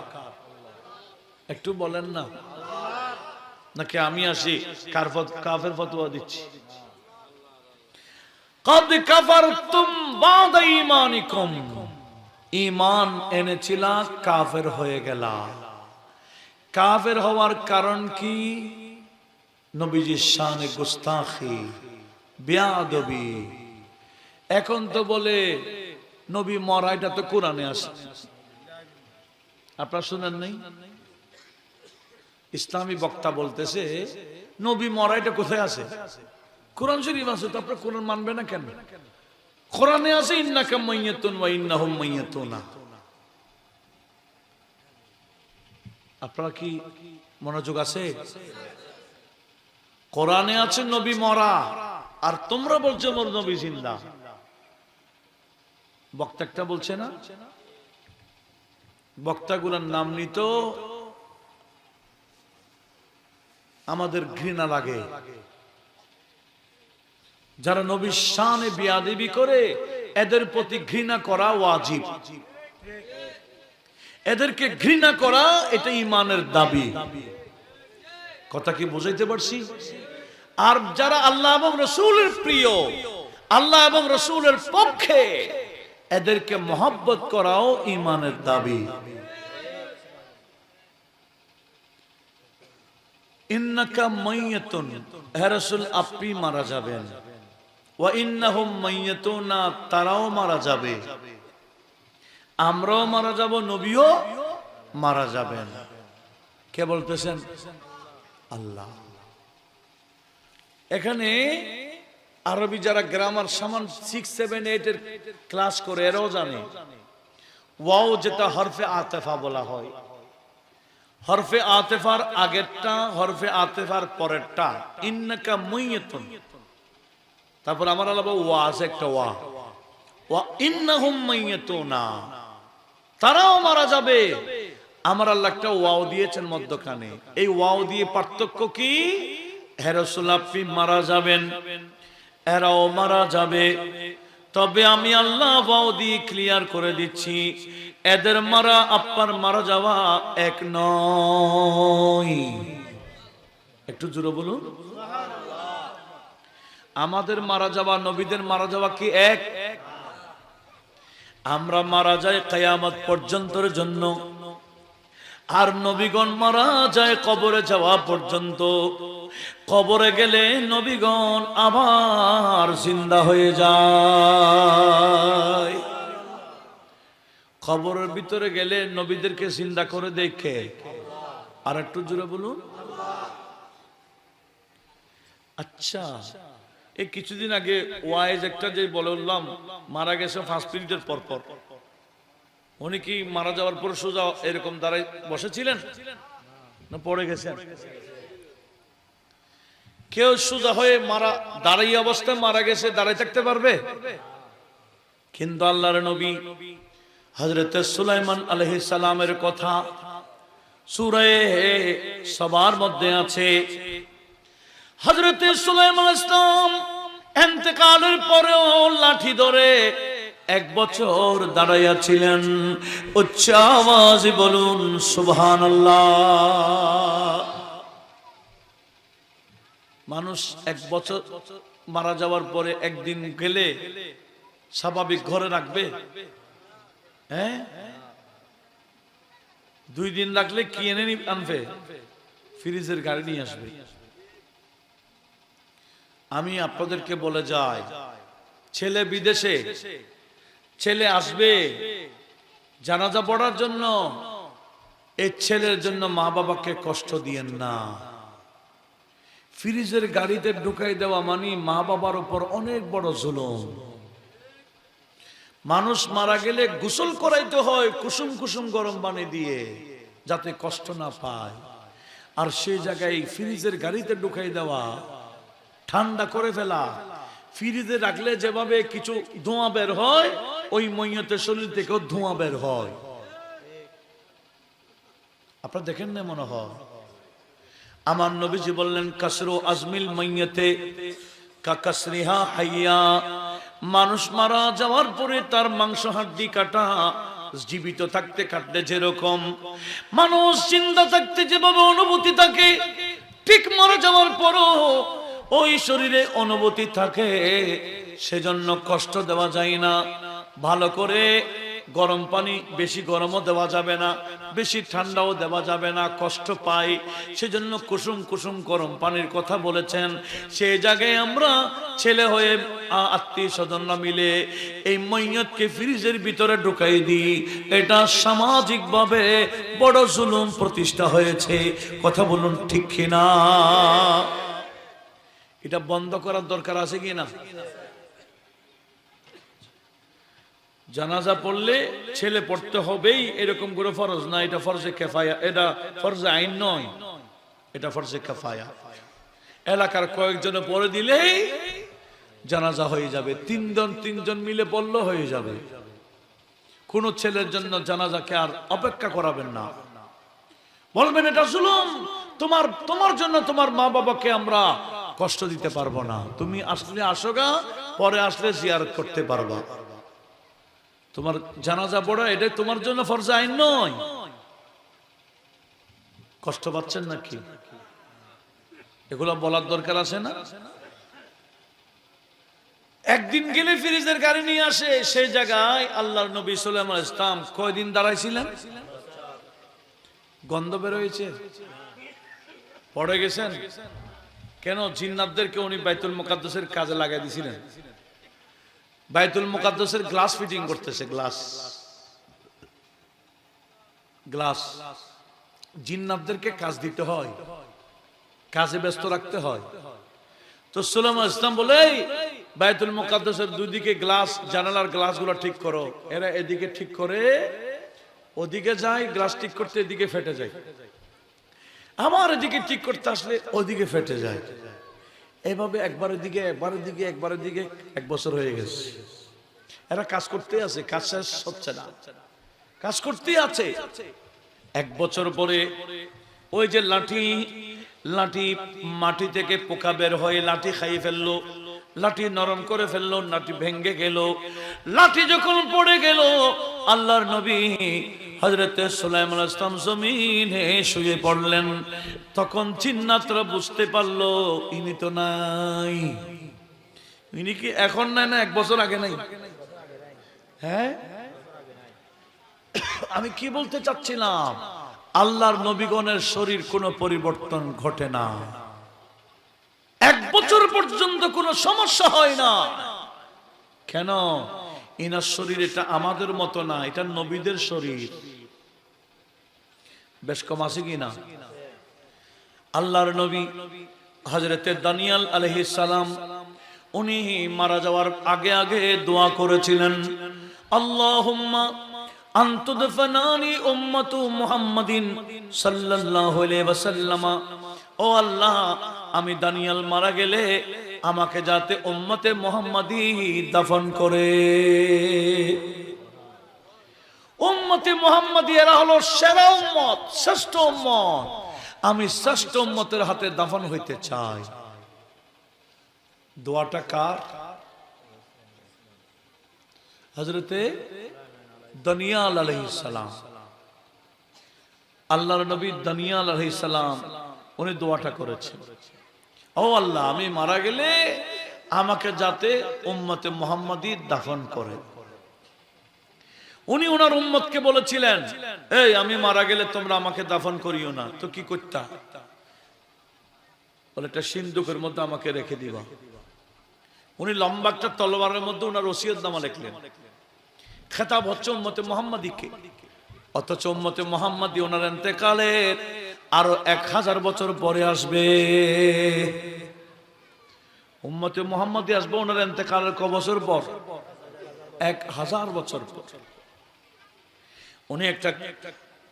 S1: একটু বলেন না, নাকি আমি আসি কাফের ফতোয়া দিচ্ছি? কদ কাফারতুম বাদা ঈমানিকুম, ঈমান এনেছিলা কাফের হয়ে গেলা। কাফের হওয়ার কারণ কি? নবীজির শানে গুস্তাখি, বেয়াদবি। এখন তো বলে নবী মরা, এটা তো কোরআনে আছে, আপনারা শুনেন নাই? ইসলামী বক্তা বলতেছে নবী মরা, এটা কোথায় আছে? কোরআন শরীফ আছে, তো আপনারা কোরআন মানবে না কেন? কোরআনে আছে ইন্নাকা মাইয়াতুন ওয়া ইন্নাহুম মাইয়াতুনা। আপনারা কি মনোযোগ আছে? কোরআনে আছে নবী মরা, আর তোমরা বলছো মোর নবী জিন্দা। বক্তা একটা বলছে না, বক্তাগুলোর নাম নিত আমাদের ঘৃণা লাগে। যারা নবীর শানে বেয়াদবি করে এদের প্রতি ঘৃণা করা ওয়াজিব, এদেরকে ঘৃণা করা এটা ঈমানের দাবি। কথা কি বুঝাইতে পারছি? আর যারা আল্লাহ এবং রাসূলের প্রিয়, আল্লাহ এবং রাসূলের পক্ষে, এদেরকে মহব্বত করাও ঈমানের দাবি। ইন্নাকা মাইয়াতুন, হে রাসূল আপনি মারা যাবেন, ওয়া ইন্নাহুম মাইয়াতুনা, তারাও মারা যাবে, আমরাও মারা যাব, নবীও মারা যাবেন। কে বলতেছেন? আল্লাহ। এখানে আরবি যারা গ্রামার সামান 6, 7, 8 এর ক্লাস করে এরাও জানে ওয়াও যেটা হরফে আতেফা বলা হয়, হরফে আতেফার আগেরটা, হরফে আতেফার পরেরটা। ইন্নাকা মাইয়াতুন, তারপর আমার আল্লাহ ওয়া আছে একটা ওয়া, ওয়া ইন্নাহুম মাইয়াতুনা, তারাও মারা যাবে। আমার আল্লাহ একটা ওয়াও দিয়েছেন মধ্যখানে। এই ওয়াও দিয়ে পার্থক্য কি? হে রাসূল আপনি মারা যাবেন, এরাও মারা যাবে। তবে আমি আল্লাহ ওয়াও দিয়ে ক্লিয়ার করে দিচ্ছি, এদের মারা আপনার মারা যাওয়া এক নয়। একটু জোরে বলুন। আমাদের মারা যাওয়া, নবীদের মারা যাওয়া কি এক? আমরা মারা যাই কিয়ামত পর্যন্তের জন্য, আর নবীগণ মারা যায় কবরে যাওয়া পর্যন্ত। কবরে গেলে নবীগণ আবার জিন্দা হয়ে যায়। কবরের ভিতরে গেলে নবীদেরকে জিন্দা করে দেখে। আর একটু জোরে বলুন। আচ্ছা, এই কিছুদিন আগে ওয়াইজ একটা যে বললাম মারা গেছে 5 মিনিটের পর পর, উনি কি মারা যাওয়ার পর সোজা এরকম দাঁড়ায় বসেছিলেন না পড়ে গেছেন? কেউ সোজা হয়ে দাঁড়িয়ে অবস্থায় মারা গেছে দাঁড়ায় থাকতে পারবে? কিন্তু আল্লাহর নবী হযরত সুলাইমান আলাইহিস সালামের কথা সূরা সাবার মধ্যে আছে। হযরত সুলাইমান আলাইহিস সালাম ইন্তেকালের পরেও লাঠি ধরে 1 বছর দাঁড়াইয়া ছিলেন। উচ্চ আওয়াজে বলুন সুবহানাল্লাহ। মানুষ 1 বছর মারা যাওয়ার পরে একদিন গেলে স্বাভাবিক ঘরে রাখবে? হ্যাঁ, 2 দিন রাখলে কি এনে আনবে? ফ্রিজের গাড়ি নিয়ে আসবে। আমি আপনাদেরকে বলে যাই, ছেলে বিদেশে, ছেলে আসবে জানাজা পড়ার জন্য, এই ছেলের জন্য মা বাবাকে কষ্ট দিয়েন না। ফ্রিজের গাড়িতে ঢুকাই দেওয়া মানে মা বাবার উপর অনেক বড় জুলুম। মানুষ মারা গেলে গোসল করাইতে হয় কুসুম কুসুম গরম পানি দিয়ে, যাতে কষ্ট না পায়। আর সেই জায়গায় ফ্রিজের গাড়িতে ঢুকাই দেওয়া, ঠান্ডা করে ফেলা। ফ্রিজে রাখলে যেভাবে কিছু ধোঁয়া বের হয়, ওই মইয়তের শরীর থেকেও ধোঁয়া বের হয়। আপনারা দেখেন না মনে হয়? আমার নবীজি বললেন, কাসরু আজমিল মাইয়াতে কা কাসরিহা হাইয়া। মানুষ মারা যাওয়ার পরে তার মাংস হাড্ডি কাটা জীবিত থাকতে কাটলে যেরকম মানুষ জিন্দা থাকতে যেভাবে অনুভূতি থাকে, ঠিক মারা যাওয়ার পরও ওই শরীরে অনুভূতি থাকে। সেজন্য কষ্ট দেওয়া যায় না। ভালো করে গরম পানি বেশি গরমও দেওয়া যাবে না, বেশি ঠান্ডাও দেওয়া যাবে না, কষ্ট পাই। সেজন্য কুসুম কুসুম গরম পানির কথা বলেছেন। সেই জায়গায় আমরা ছেলে হয়ে আত্মীয় স্বজনরা মিলে এই মইয়তকে ফ্রিজের ভিতরে ঢুকাই দিই। এটা সামাজিকভাবে বড় জুলুম প্রতিষ্ঠা হয়েছে। কথা বলুন ঠিক কিনা? এটা বন্ধ করার দরকার আছে কি না? জানাজা পড়লে ছেলে পড়তে হবেই এরকম করে ফরজ না, এটা ফরজে কিফায়া, এটা ফরজে আইন নয়, এটা ফরজে কিফায়া। এলাকার কয়েকজনে পড়ে দিলেই জানাজা হয়ে যাবে, তিনজন মিলে পড়লে হয়ে যাবে। কোন ছেলের জন্য জানাজাকে আর অপেক্ষা করাবেন না। বলবেন এটা জুলুম, তোমার জন্য তোমার মা বাবাকে আমরা কষ্ট দিতে পারবো না। তুমি আসলে আসোগা, পরে আসলে জিয়ারত করতে পারবা। তোমার জানাজা পড়া এটা তোমার জন্য ফরজে আইন নয়। কষ্ট পাচ্ছেন নাকি? এগুলো বলার দরকার আছে না? একদিন গেলে ফ্রিজের গাড়ি নিয়ে আসে, সেই জায়গায় আল্লাহর নবী সাল্লাল্লাহু আলাইহি ওয়াসাল্লাম কয়দিন দাঁড়াইছিলেন? গন্ধ বের হয়েছে, পড়ে গেছেন কেন? জিন্নাতদেরকে উনি বাইতুল মুকাদ্দাসের কাজে লাগাই দিয়েছিলেন। বাইতুল মুকাদ্দাসের গ্লাস ফিটিং করতেছে, গ্লাস জিন্নাতদেরকে কাজ দিতে হয়, কাজে ব্যস্ত রাখতে হয়। তো সুলাইমান ইসলাম বলে, বাইতুল মুকাদ্দাসের দুই দিকে গ্লাস, জানালার গ্লাসগুলো ঠিক করো। এরা এদিকে ঠিক করে ওদিকে যায়, গ্লাস ঠিক করতে এদিকে ফেটে যায়। আমার এদিকে ঠিক করতে আসলে ওদিকে ফেটে যায়। এভাবে একবারের দিকে 1 বছর হয়ে গেছে। এরা কাজ করতে আছে, কাজ শেষ হচ্ছে না, কাজ করতে আছে। 1 বছর পরে ওই যে লাঠি মাটি থেকে পোকা বের হয়ে লাঠি খাইয়ে ফেললো, লাঠি নরম করে ফেললো, লাঠি ভেঙ্গে গেল। লাঠি যখন পড়ে গেল, আল্লাহর নবী হযরত সুলাইমান আলাইহিস সালাম জমিনে শুয়ে পড়লেন। তখন জিন্নাতরা বুঝতে পারলো ইনি তো নাই। ইনি কি এখন নাই না 1 বছর আগে নাই? হ্যাঁ, আমি কি বলতে চাচ্ছিলাম, আল্লাহর নবীগণের শরীর কোনো পরিবর্তন ঘটে না। 1 বছর পর্যন্ত কোনো সমস্যা হয় না। কেন? ইনার শরীর এটা আমাদের মতো না, এটা নবীদের শরীর। বেশ কম আছে কি না? আল্লাহর নবী হযরত দানিয়েল আলাইহিস সালাম উনি মারা যাওয়ার আগে আগে দোয়া করেছিলেন, আল্লাহুম্মা আনতুদফানানি উম্মতু মুহাম্মাদিন সাল্লাল্লাহু আলাইহি ওয়াসাল্লাম। ও আল্লাহ, আমি দানিয়েল মারা গেলে আমাকে যাতে উম্মতে মুহাম্মাদি দাফন করে। উম্মতে মুহাম্মাদি এরা হলো সেরা উম্মত, শ্রেষ্ঠ উম্মত। আমি শ্রেষ্ঠ উম্মতের হাতে দাফন হইতে চাই। দোয়াটা কার? হযরতে দানিয়েল আলাইহিস সালাম। আল্লাহর নবী দানিয়েল আলাইহিস সালাম উনি দোয়াটা করেছেন, ও আল্লাহ, আমি মারা গেলে আমাকে যাতে উম্মতে মুহাম্মাদি দাফন করে। উনি ওনার উম্মতকে বলেছিলেন, এই আমি মারা গেলে তোমরা আমাকে দাফন করিও না, তো কি করতা? বলে একটা সিন্দুকের মধ্যে আমাকে রেখে দিবা। উনি লম্বা একটা তলোয়ারের মধ্যে ওনার ওসিয়তনামা লিখলেন, খেতাব হচ্ছে উম্মতে মুহাম্মাদীকে, অথচ উম্মতে মুহাম্মাদী ওনার ইন্তেকালের আরো 1000 বছর পরে আসবে। উম্মতে মুহাম্মাদী আসবে ওনার ইন্তেকালের কয় বছর পর? 1000 বছর পর। উনি একটা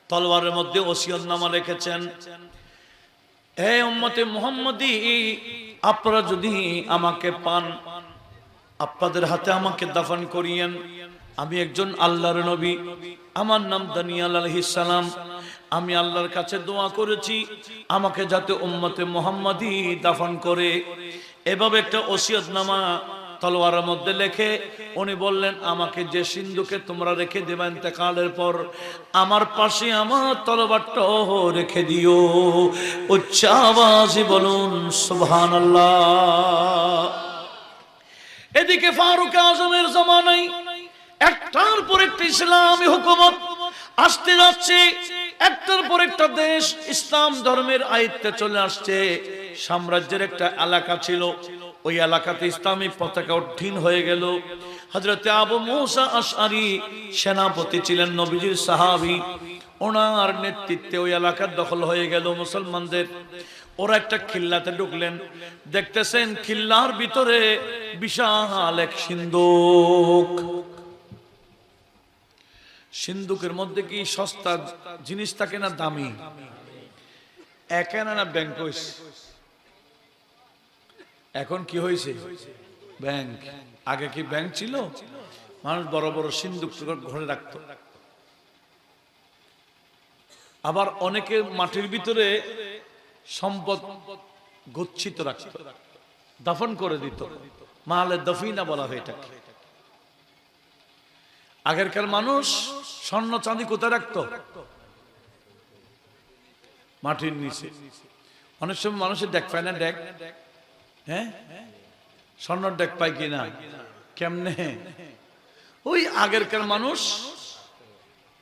S1: তলোয়ারের মধ্যে ওসিয়তনামা লিখেছেন, হে উম্মতে মুহাম্মাদী, আপনারা যদি আমাকে পান, আপনাদের হাতে আমাকে দাফন করিয়েন। আমি একজন আল্লাহর নবী, আমার নাম দানিয়াল আলাইহিস সালাম। আমি আল্লাহর কাছে দোয়া করেছি আমাকে যাতে উম্মতে মুহাম্মাদী দাফন করে। এভাবে একটা ওসিয়তনামা তলোয়ারের মধ্যে লেখে উনি বললেন, আমাকে যে সিন্ধুকে তোমরা রেখে দেবে ইন্তেকালের পর, আমার পাশে আমার তলোয়ারটাও রেখে দিও। উচ্চ আওয়াজে বলুন সুবহানাল্লাহ। এদিকে ফারুক আজমের জামানায় একটার পর একটা ইসলামী হুকুমত আসতে যাচ্ছে, একটার পর একটা দেশ ইসলাম ধর্মের আয়ত্তে চলে আসছে। সাম্রাজ্যের একটা এলাকা ছিল, ওই এলাকাতে ইসলামী পতাকা উত্থীন হয়ে গেল। হযরত আবু মুসা আশআরী সেনাপতি ছিলেন, নবীজির সাহাবী। ওনার নেতৃত্বে ওই এলাকার দখল হয়ে গেল মুসলমানদের। ওরা একটা খিল্লাতে ঢুকলেন, দেখতেছেন খিল্লার ভিতরে বিশাল এক সিন্ধুক। সিন্ধুকের মধ্যে কি সস্তা জিনিস থাকে না দামি? এখানে না ব্যাংক হয়েছে, এখন কি হয়েছে? ব্যাংক। আগে কি ব্যাংক ছিল? মানুষ বড় বড় সিন্ধুক ঘরে রাখত। আবার অনেকে মাটির ভিতরে সম্পদ গচ্ছিত রাখত, দাফন করে দিত, মালে দফিনা বলা হয় এটাকে। আগেরকার মানুষ স্বর্ণ চাঁদি কোথায় রাখত? মাটির নিচে। অনেক সময় মানুষের ডেক পায় না, ডেক, হ্যাঁ, স্বর্ণর ডেক পায় কিনা? কেমনে? ওই আগেরকার মানুষ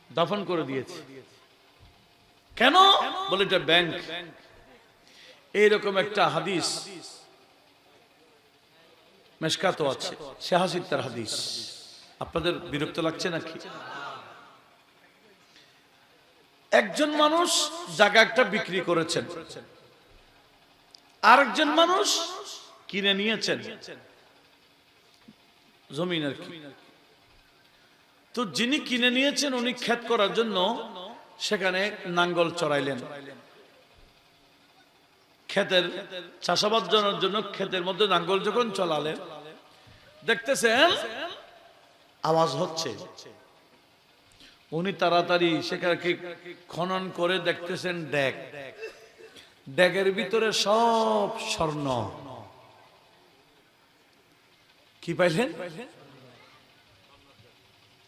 S1: দাফন করে দিয়েছে। কেন? বলে এটা ব্যাংক। এইরকম একটা হাদিস মেশকাতো আছে, শাহাসিত্তার হাদিস। আপনাদের বিরক্ত লাগছে নাকি? একজন মানুষ জায়গা একটা বিক্রি করেছেন, আরেকজন মানুষ কিনে নিয়েছেন জমিন আর কি। তো যিনি কিনে নিয়েছেন উনি ক্ষেত করার জন্য সেখানে নাঙ্গল চড়াইলেন। ক্ষেতের চাষাবাদ জন্য ক্ষেতের মধ্যে নাঙ্গল যখন চলালেন, দেখতেছেন আওয়াজ হচ্ছে। উনি তাড়াতাড়ি সেখানে খনন করে দেখতেছেন ডেক, ডেকের ভিতরে সব স্বর্ণ। কি পাইলেন?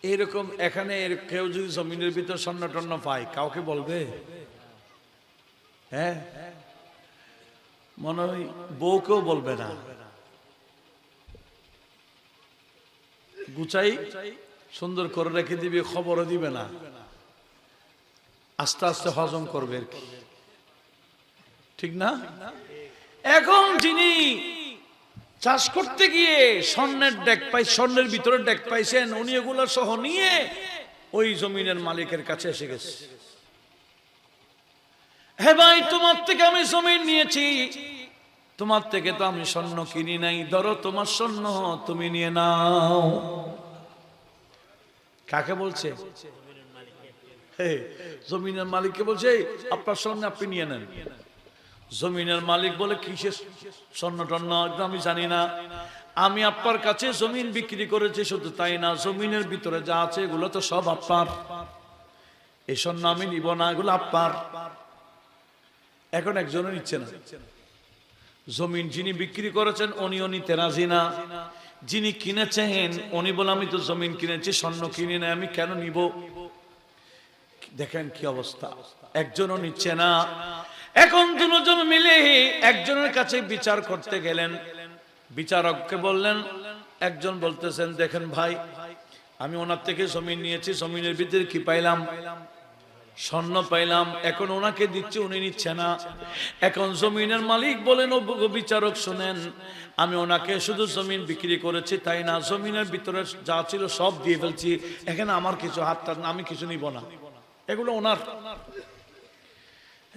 S1: এরকম এখানে কেউ যদি জমিনের ভিতর স্বর্ণ টর্ণ পায়, কাউকে বলবে? হ্যাঁ, মনে হয় বউকেও বলবে না। গুছাই সুন্দর করে রেখে দিবে, খবরও দিবে না, আস্তে আস্তে হজম করবে আর কি, ঠিক না? এখন যিনি চাষ করতে গিয়ে স্বর্ণের ডেক পাই, স্বর্ণের ভিতরে ডেক পাইছেন, উনি এগুলো সহ নিয়ে ওই জমিনের মালিকের কাছে এসে গেছে। হে ভাই, তোমার থেকে আমি জমিন নিয়েছি, তোমার থেকে তো আমি স্বর্ণ কিনি নাই, ধরো তোমার স্বর্ণ তুমি নিয়ে নাও। কাকে বলছে? জমিনের মালিককে বলছে, আপনার স্বর্ণ আপনি নিয়ে নেন। জমিনের মালিক বলে, কিসের স্বর্ণ টর্ণ আমি জানি না, আমি আপনার কাছে জমিন বিক্রি করেছি, শুধু তাই না, জমিনের ভিতরে যা আছে এগুলো তো সব আপনার, এই স্বর্ণ আমি নিব না, এগুলো আপনার। এখন একজনও নিচ্ছে না। জমিন যিনি বিক্রি করেছেন উনিও নিতে রাজি না, যিনি কিনেছেন উনি বলে, আমি তো জমিন কিনেছি, স্বর্ণ কিনে না, আমি কেন নিব? দেখেন কি অবস্থা, একজনও নিচ্ছে না। এখন দুজন মিলে একজনের কাছে বিচার করতে গেলেন। বিচারককে বললেন, একজন বলতেছেন, দেখেন ভাই, আমি ওনার থেকে জমিন নিয়েছি, জমিনের ভিতরে কি পাইলাম? স্বর্ণ পাইলাম, এখন ওনাকে দিচ্ছে, উনি নিচ্ছে না। এখন জমিনের মালিক বলেন, ও বিচারক শুনেন, আমি ওনাকে শুধু জমিন বিক্রি করেছি তাই না, জমিনের ভিতরে যা ছিল সব দিয়ে ফেলছি, এখানে আমার কিছু হাতটা, আমি কিছু নিব না, এগুলো ওনার।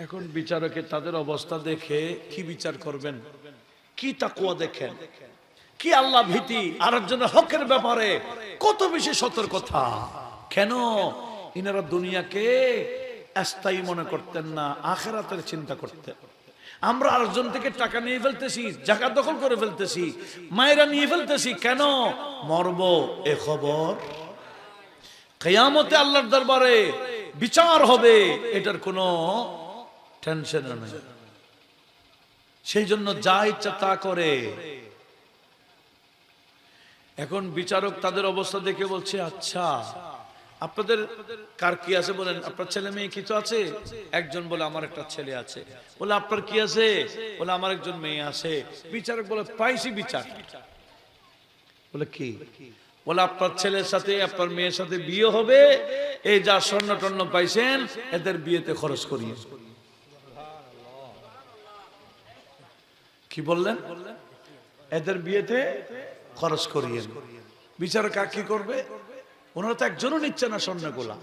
S1: এখন বিচারকে তাদের অবস্থা দেখে কি বিচার করবেন, কি তাকওয়া দেখেন, কি আল্লাহ ভীতি, আরেকজনের হকের ব্যাপারে কত বেশি সতর্কতা। কেন? ইনারা দুনিয়াকে স্থায়ী মনে করতেন না, আখিরাতের চিন্তা করতেন। আমরা আরেকজন থেকে টাকা নিয়ে ফেলতেছি, জায়গা দখল করে ফেলতেছি, মায়েরা নিয়ে ফেলতেছি, কেন? মরব এ খবর, কিয়ামতে আল্লাহর দরবারে বিচার হবে, এটার কোনো টেনশন নেই। সেই জন্য যা ইচ্ছা তা করে। এখন বিচারক তাদের অবস্থা দেখে বলছে, আচ্ছা আপনাদের কার কি আছে বলেন, আপনার ছেলে মেয়ে কিছু আছে? একজন বলে আমার একটা ছেলে আছে। বলে আপনার কি আছে? বলে আমার একজন মেয়ে আছে। বিচারক বলে পাইছি বিচার। বলে কি? বলে আপনার ছেলের সাথে আপনার মেয়ের সাথে বিয়ে হবে, এই যা স্বর্ণ টর্ণ পাইছেন এদের বিয়েতে খরচ করিয়ে। কি বললেন? এদের বিয়েতে খরচ করিয়ে। বিচারক কি করবে? ওনারা তো একজনও নিচ্ছে না স্বর্ণগুলা।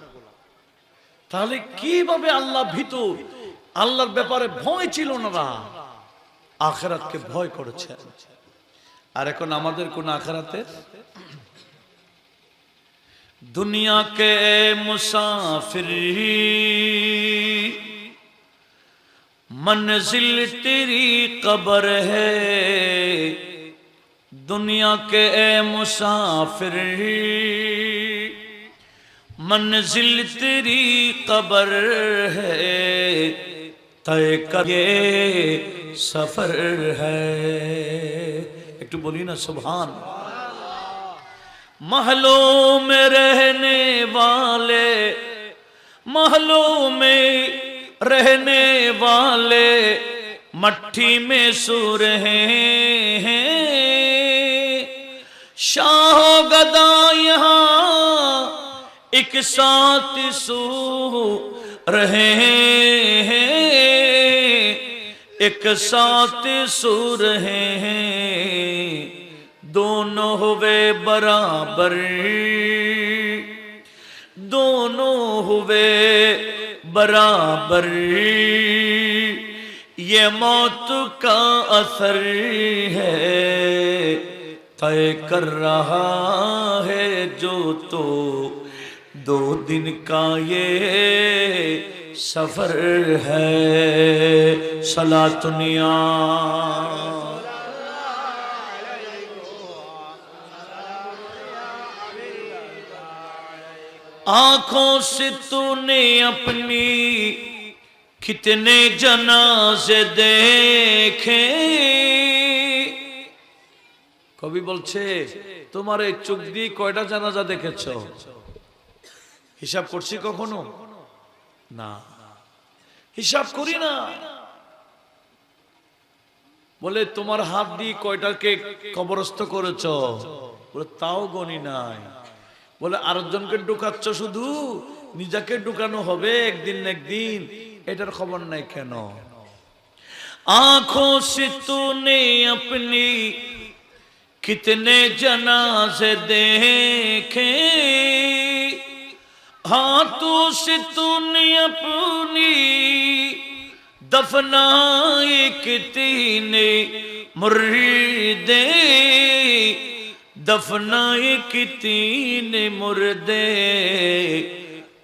S1: তাহলে কিভাবে আল্লাহ ভীতু, আল্লাহর ব্যাপারে ভয় ছিল না, আখিরাতকে ভয় করেছে। আর এখন আমাদের কোন আখিরাতে? दुनिया के मुसाफिर मंजिल तेरी कब्र है, दुनिया के मुसाफिर मंजिल तेरी कब्र है, तय कर ये सफर है। एक तो बोली ना सुभान। महलों में रहने वाले, महलों में रहने वाले मट्ठी में सूर हैं, शाह गदा यहाँ एक साथ सू रहे हैं, एक साथ सू रहे हैं, दोनों हुए बराबर, दोनों हुए बराबर, ये मौत का असर है, तय कर रहा है जो तो दो दिन का ये सफर है। सलातुनिया आंखों से तूने अपनी कितने जनाजे देखे। कवि बोलছে তোমার এই চোখ দিয়ে কয়টা জানাজা দেখেছো? হিসাব করছি কখনো? না, হিসাব করি না। বলে তোমার হাত দিয়ে কয়টাকে কবরস্থ করেছো? বলে তাও গনি নাই। বলে আরেকজনকে ঢুকাচ্ছ, শুধু নিজেকে ঢুকানো হবে একদিন না একদিন, এটার খবর নাই কেন? आंखों से तूने अपनी कितने जनाजे देखे, हाथों से तूने अपनी दफनाए कितने मुर्दे, दफनाए कितने मुर्दे,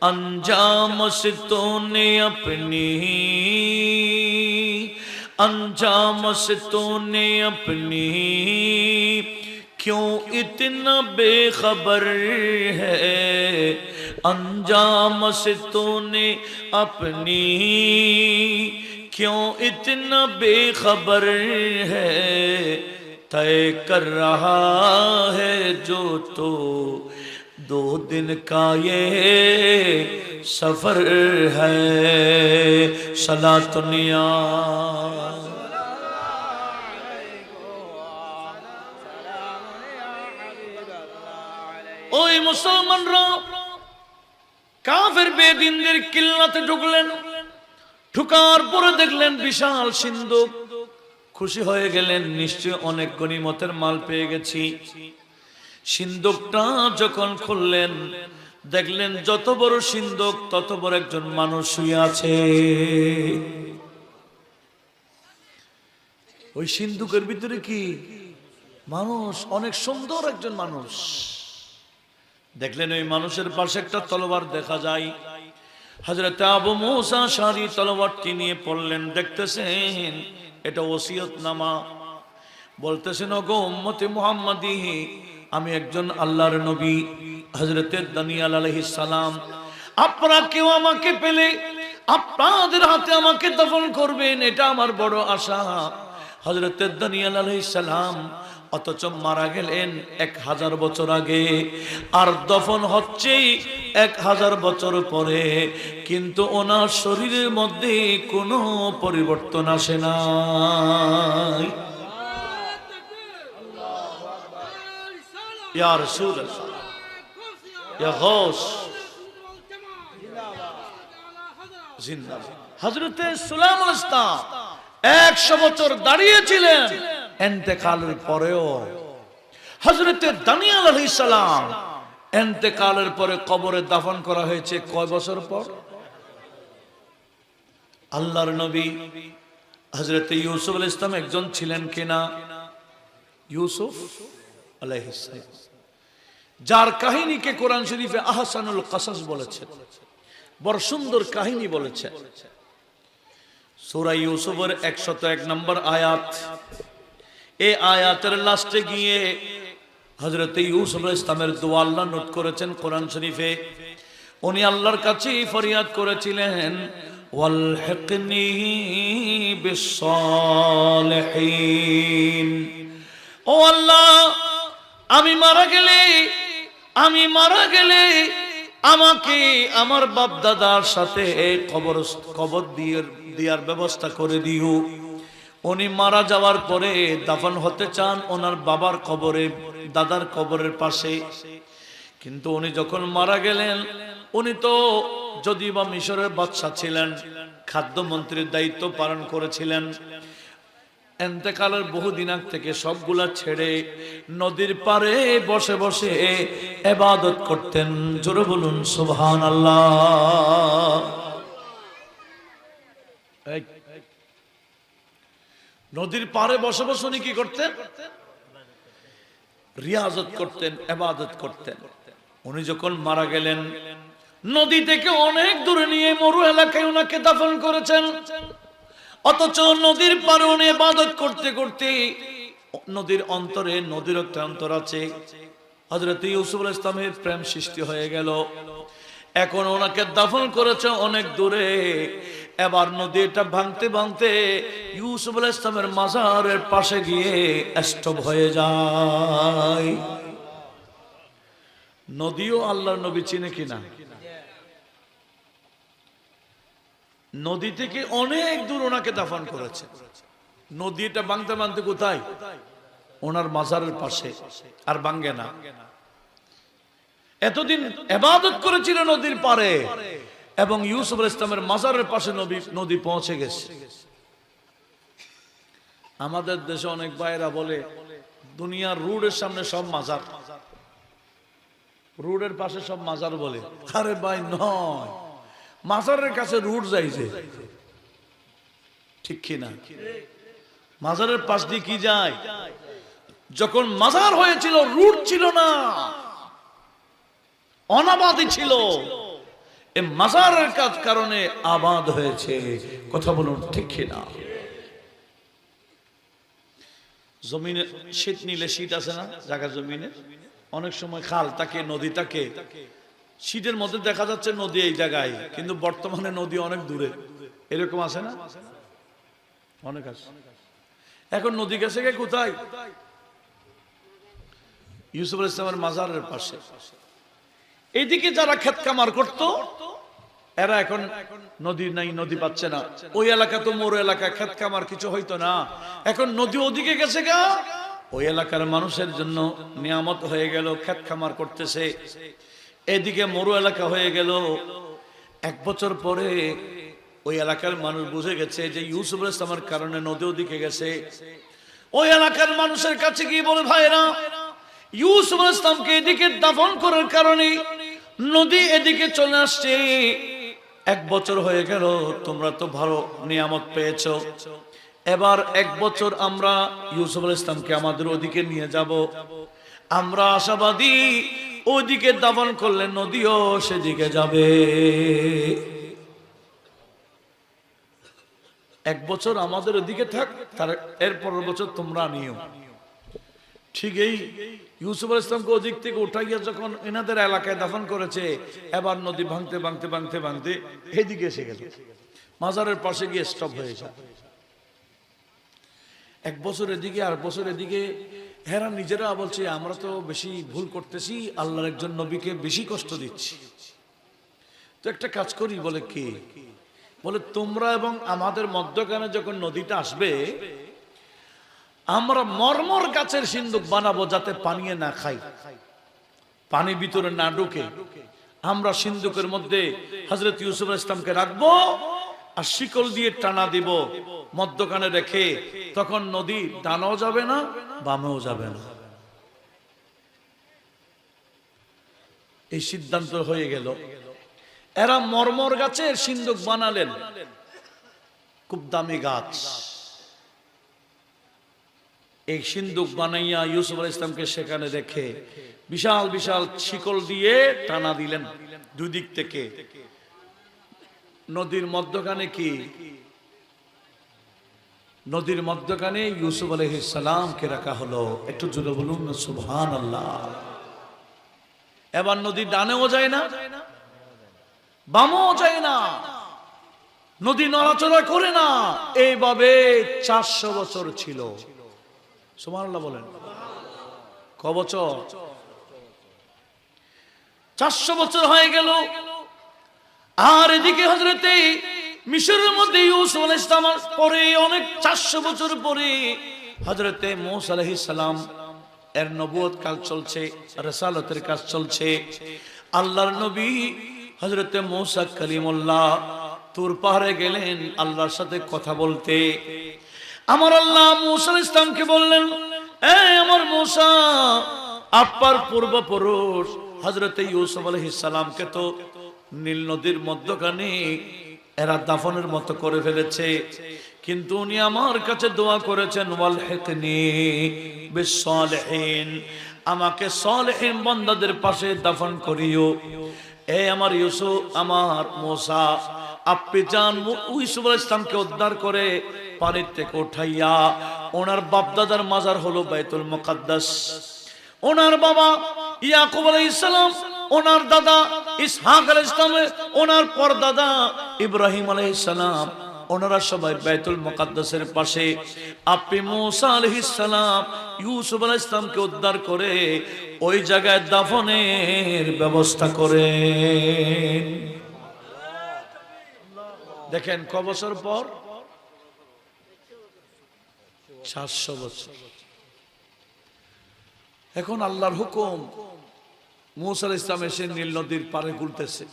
S1: अंजाम से तूने अपनी, अंजाम से तूने अपनी क्यों इतना बेखबर है, अंजाम से तूने अपनी क्यों इतना बेखबर है, तय कर रहा है जो तो दो दिन का ये सफर है। सलातुनिया ओए मुसलमानरा, কাফের বেদিনদের কিল্লাতে ঢুকলেন, ঢুকার পরে দেখলেন বিশাল সিন্ধুক। খুশি হয়ে গেলেন, নিশ্চয় অনেক গনিমতের মাল পেয়ে গেছি। সিন্ধুকটা যখন খুললেন, দেখলেন যত বড় সিন্ধুক তত বড় একজন মানুষ শুয়ে আছে। ওই সিন্ধুকের ভিতরে কি মানুষ, অনেক সুন্দর একজন মানুষ। দেখলেন ওই মানুষের পাশে একটা তলোয়ার দেখা যায়। হযরত আবু মুসা আশআরী তলোয়ারটি নিয়ে পড়লেন, দেখতেছেন এটা ওসিয়তনামা। বলতেছেন, ওগো উম্মতে মুহাম্মাদি, আমি একজন আল্লাহর নবী হযরত দানিয়াল আলাইহিস সালাম, আপনারা কেউ আমাকে পেলে আপনাদের হাতে আমাকে দফন করবেন, এটা আমার বড় আশা। হযরত দানিয়াল আলাইহিস সালাম অথচ মারা গেলেন 1000 বছর আগে, আর দফন হচ্ছে 1000 বছর পরে, কিন্তু ওনার শরীরের মধ্যে কোনো পরিবর্তন আসে না। ইয়া রাসূলুল্লাহ, ইয়া গাউস, জিন্দাবাদ। হযরত সুলাইমান আলাইহিস সালাম 100 বছর দাঁড়িয়েছিলেন, ইন্তেকালের পরেও। হযরত দানিয়াল আলাইহিস সালাম ইন্তেকালের পরে কবরে দাফন করা হয়েছে কয় বছর পর? আল্লাহর নবী হযরত ইউসুফ আলাইহিস সালাম একজন ছিলেন কিনা? ইউসুফ আলাইহিস সালাম, যার কাহিনীকে কোরআন শরীফে আহসানুল কাসাস বলেছেন, বড় সুন্দর কাহিনী বলেছেন। সূরা ইউসুফের 101 নম্বর আয়াত। এই আয়াতের লাস্টে গিয়ে হযরত ইউসুফ আলাইহিস সালামের দোয়া আল্লাহ নোট করেছেন কোরআন শরীফে। উনি আল্লাহর কাছে ফরিয়াদ করেছিলেন, ওয়ালহিকনি বিস-সালিহিন। ও আল্লাহ, আমি মারা গেলে আমাকে আমার বাপ দাদার সাথে কবর দেওয়ার ব্যবস্থা করে দিও। উনি মারা যাওয়ার পরে দাফন হতে চান ওনার বাবার কবরে, দাদার কবরের পাশে। কিন্তু উনি যখন মারা গেলেন, উনি তো যদিও বা মিশরের বাদশা ছিলেন, খাদ্যমন্ত্রীর দায়িত্ব পালন করেছিলেন, ইন্তেকালের বহুদিন আগ থেকে সবগুলা ছেড়ে নদীর পাড়ে বসে বসে ইবাদত করতেন। জোরে বলুন সুবহানাল্লাহ। নদীর পাড়ে বসে বসে উনি কি করতেন? রিয়াজত করতেন, ইবাদত করতেন। উনি যখন মারা গেলেন, নদী থেকে অনেক দূরে নিয়ে মরু এলাকায় ওনাকে দাফন করেছেন। অথচ নদীর পাড়ে উনি ইবাদত করতে করতে নদীর অন্তরে, নদীর একটা অন্তর আছে, হযরত ইউসুফ আলাইহিস সালামের প্রেম সৃষ্টি হয়ে গেল। এখন ওনাকে দাফন করেছে অনেক দূরে। এবার নদীটা ভাঙতে ভাঙতে ইউসুফ আলাইহিস সালামের মাজারের পাশে গিয়ে স্টপ হয়ে যায়। নদীও আল্লাহর নবী চিনে কিনা? নদী থেকে অনেক দূর ওনাকে দাফন করেছে। নদীটা ভাঙতে ভাঙতে কোথায়? ওনার মাজারের পাশে, আর ভাঙে না। এতদিন ইবাদত করেছিল নদীর পাড়ে, এবং ইউসুফ আলাইহিস সালামের মাজারের পাশে নদী পৌঁছে গেছে। আমাদের দেশে অনেক ভাইরা বলে দুনিয়ার রোডের সামনে সব মাজার, রোডের পাশে সব মাজার বলে। আরে ভাই নয়, মাজারের কাছে রুট যাইছে, ঠিক কিনা? মাজারের পাশ দিয়ে কি যায়? যখন মাজার হয়েছিল রুট ছিল না, অনাবাদি ছিল। এই মাজারের কারণে আবাদ হয়েছে। কথা বলুন ঠিক কিনা? জমিনে শীত নিলে শীত আছে না জায়গা জমিনে, অনেক সময় খাল থাকে, নদী থাকে, শীতের মধ্যে দেখা যাচ্ছে নদী এই জায়গায়, কিন্তু বর্তমানে নদী অনেক দূরে। এরকম আছে না? অনেক আছে। এখন নদী গেছে গে কোথায়? ইউসুফ আলাইহিস সালামের মাজারের পাশে। এইদিকে যারা ক্ষেত কামার করত, এরা এখন নদী নাই, নদী পাচ্ছে না। ওই এলাকা তো মোর এলাকা, ক্ষেত কামার কিছু হইতো না। এখন নদী ওদিকে গেছে গা, ওই এলাকার মানুষের জন্য নিয়ামত হয়ে গেল, ক্ষেত খামার করতেছে। এদিকে মরু এলাকা হয়ে গেল। 1 বছর পরে ওই এলাকার মানুষ বুঝে গেছে যে ইউসুফ আলাইহিস সালামের কারণে নদী ওদিকে গেছে। ওই এলাকার মানুষের কাছে গিয়ে বলে, ভাইরা, ইউসুফ আলাইহিস সালামকে এদিকে দাফন করার কারণে নদী এদিকে চলে আসছে। 1 বছর হয়ে গেল, তোমরা তো ভালো নিয়ামত পেয়েছো, এবার 1 বছর আমরা ইউসুফ আলাইহিস সালামকে আমাদের ওদিকে নিয়ে যাব। আমরা আশাবাদী ওদিকে দাফন করলে নদীও সেদিকে যাবে। 1 বছর আমাদের ওদিকে থাক, তার এর পরের বছর তোমরা নিও। ঠিক এই ইউসুফ আলাইহিস সালামকে ওদিক থেকে উঠাইয়া যখন এনাদের এলাকায় দাফন করেছে, এবার নদী ভাঙতে ভাঙতে ভাঙতে ভাঙতে এদিকে এসে গেল, মাজারের পাশে গিয়ে স্টপ হয়ে যায়। 1 বছর এদিকে আর বছর এদিকে। হেরা নিজেরা বলছে, আমরা তো বেশি ভুল করতেছি, আল্লাহর একজন নবীকে বেশি কষ্ট দিচ্ছি। তো একটা কাজ করি, বলে কি? বলে তোমরা এবং আমাদের মধ্যখানে যখন নদীটা আসবে, আমরা মরমর গাছের সিন্দুক বানাবো, যাতে পানিয়ে না খাই, পানি ভিতরে না ঢুকে। আমরা সিন্দুকের মধ্যে হযরত ইউসুফ আলাইহিস সালামকে রাখবো আর শিকল দিয়ে টানা দিব মধ্যখানে রেখে, তখন নদী ডানাও যাবে না, বামেও যাবে না। এই সিদ্ধান্ত হয়ে গেল। এরা মরমর গাছের সিন্দুক বানালেন, খুব দামি গাছ। এই সিন্দুক বানাইয়া ইউসুফ আলাইহিস সালামকে সেখানে রেখে বিশাল বিশাল শিকল দিয়ে টানা দিলেন দুই দিক থেকে। নদীর মধ্যখানে কি? নদীর মধ্যখানে ইউসুফ আলাইহিস সালামকে রাখা হলো। একটু জোরে বলুন না সুবহানাল্লাহ। এবার নদী ডানেও যায় না, বামও যায় না, নদী নড়াচড়া করে না। এইভাবে 400 বছর ছিল। সুবহানাল্লাহ বলেন। ক বছর? 400 বছর হয়ে গেল। আর এদিকে হযরতে মিশরের মধ্যে ইউসুফ আলাইহিস সালাম পরে অনেক 400 বছর পরে হযরতে মূসা আলাইহিস সালাম এর নবুয়ত কাল চলছে, রিসালাতের কাজ চলছে। আল্লাহর নবী হযরতে মূসা কালিমুল্লাহ তুর পাহাড়ে গেলেন আল্লাহর সাথে কথা বলতে। আমার আল্লাহ মূসা আলাইহিস সালামকে বললেন, এই আমার মূসা, আপনার পূর্বপুরুষ হযরতে ইউসুফ আলাইহিস সালামকে তো নীল নদীর মধ্যখানে এরা দাফনের মতো করে ফেলেছে, কিন্তু উনি আমার কাছে দোয়া করেছেন, ওয়ালহিকনি বিসসালিহিন, আমাকে সালেহিন বান্দাদের পাশে দাফন করিও। এই আমার ইউসুফ, আমার মূসা, আপনি যান ইউসুফ আলাইহিস সালামকে উদ্ধার করে পানির থেকে উঠাইয়া, ওনার বাপদাদার মাজার হলো বাইতুল মুকাদ্দাস। ওনার বাবা ইয়াকুব আলাইহিস সালাম, ওনার দাদা ইসহাক আলাইহিস সালাম, ওনার পরদাদা ইব্রাহিম আলাইহিস সালাম, ওনারা সবাই বাইতুল মুকাদ্দাসের পাশে। আপনি মূসা আলাইহিস সালাম ইউসুফ আলাইহিস সালামকে উদ্ধার করে ওই জায়গায় দাফনের ব্যবস্থা করেন। দেখেন ক বছর পর? 400 বছর। এখন আল্লাহর হুকুম, মূসা আলাইহিস সালাম এসে নীল নদীর পারে ঘুরতেছে।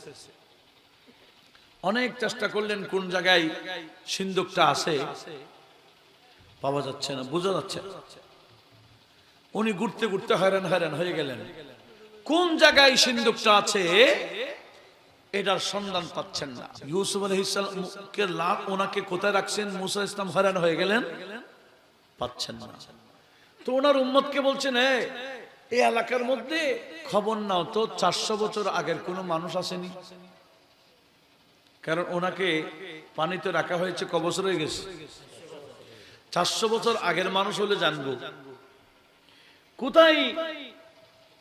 S1: অনেক চেষ্টা করলেন কোন জায়গায় সিন্দুকটা আছে, পাওয়া যাচ্ছে না, বোঝা যাচ্ছে না। উনি ঘুরতে ঘুরতে হয়রান হয়রান হয়ে গেলেন, কোন জায়গায় সিন্দুকটা আছে এটার সন্ধান পাচ্ছেন না। ইউসুফ আলাইহিস সালামকে ওনাকে কোথায় রাখছেন, মূসা আলাইহিস সালাম হয়রান হয়ে গেলেন, পাচ্ছেন না। তো ওনার উম্মতকে বলছেন, এই এলাকার মধ্যে খবর নাও তো 400 বছর আগের কোন মানুষ আসেনি, কারণ ওনাকে পানিতে রাখা হয়েছে ক বছর হয়ে গেছে? 400 বছর আগের মানুষ হলে জানবো। কোথায়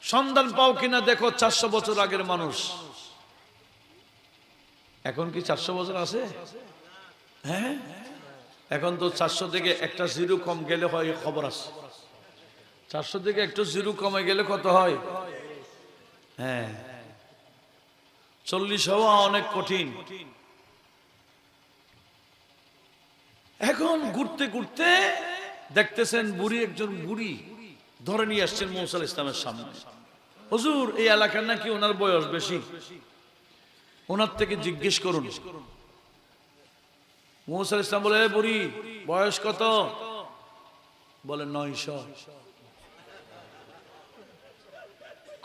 S1: সন্ধান পাও কিনা দেখো 400 বছর আগের মানুষ। এখন কি 400 বছর আছে? হ্যাঁ, এখন তো 400 থেকে একটা জিরো কম গেলে হয় খবর আছে। 400 থেকে একটু জিরো কমে গেলে কত হয়? হ্যাঁ, 40 হওয়া অনেক কঠিন। এখন ঘুরতে ঘুরতে দেখতেছেন বুড়ি, একজন বুড়ি ধরে নিয়ে আসছেন মূসা আলাইহিস সালামের সামনে। হুজুর এই এলাকার নাকি ওনার বয়স বেশি, ওনার থেকে জিজ্ঞেস করুন। মুসা ইসলাম বলে, বুড়ি বয়স কত? বলে 900।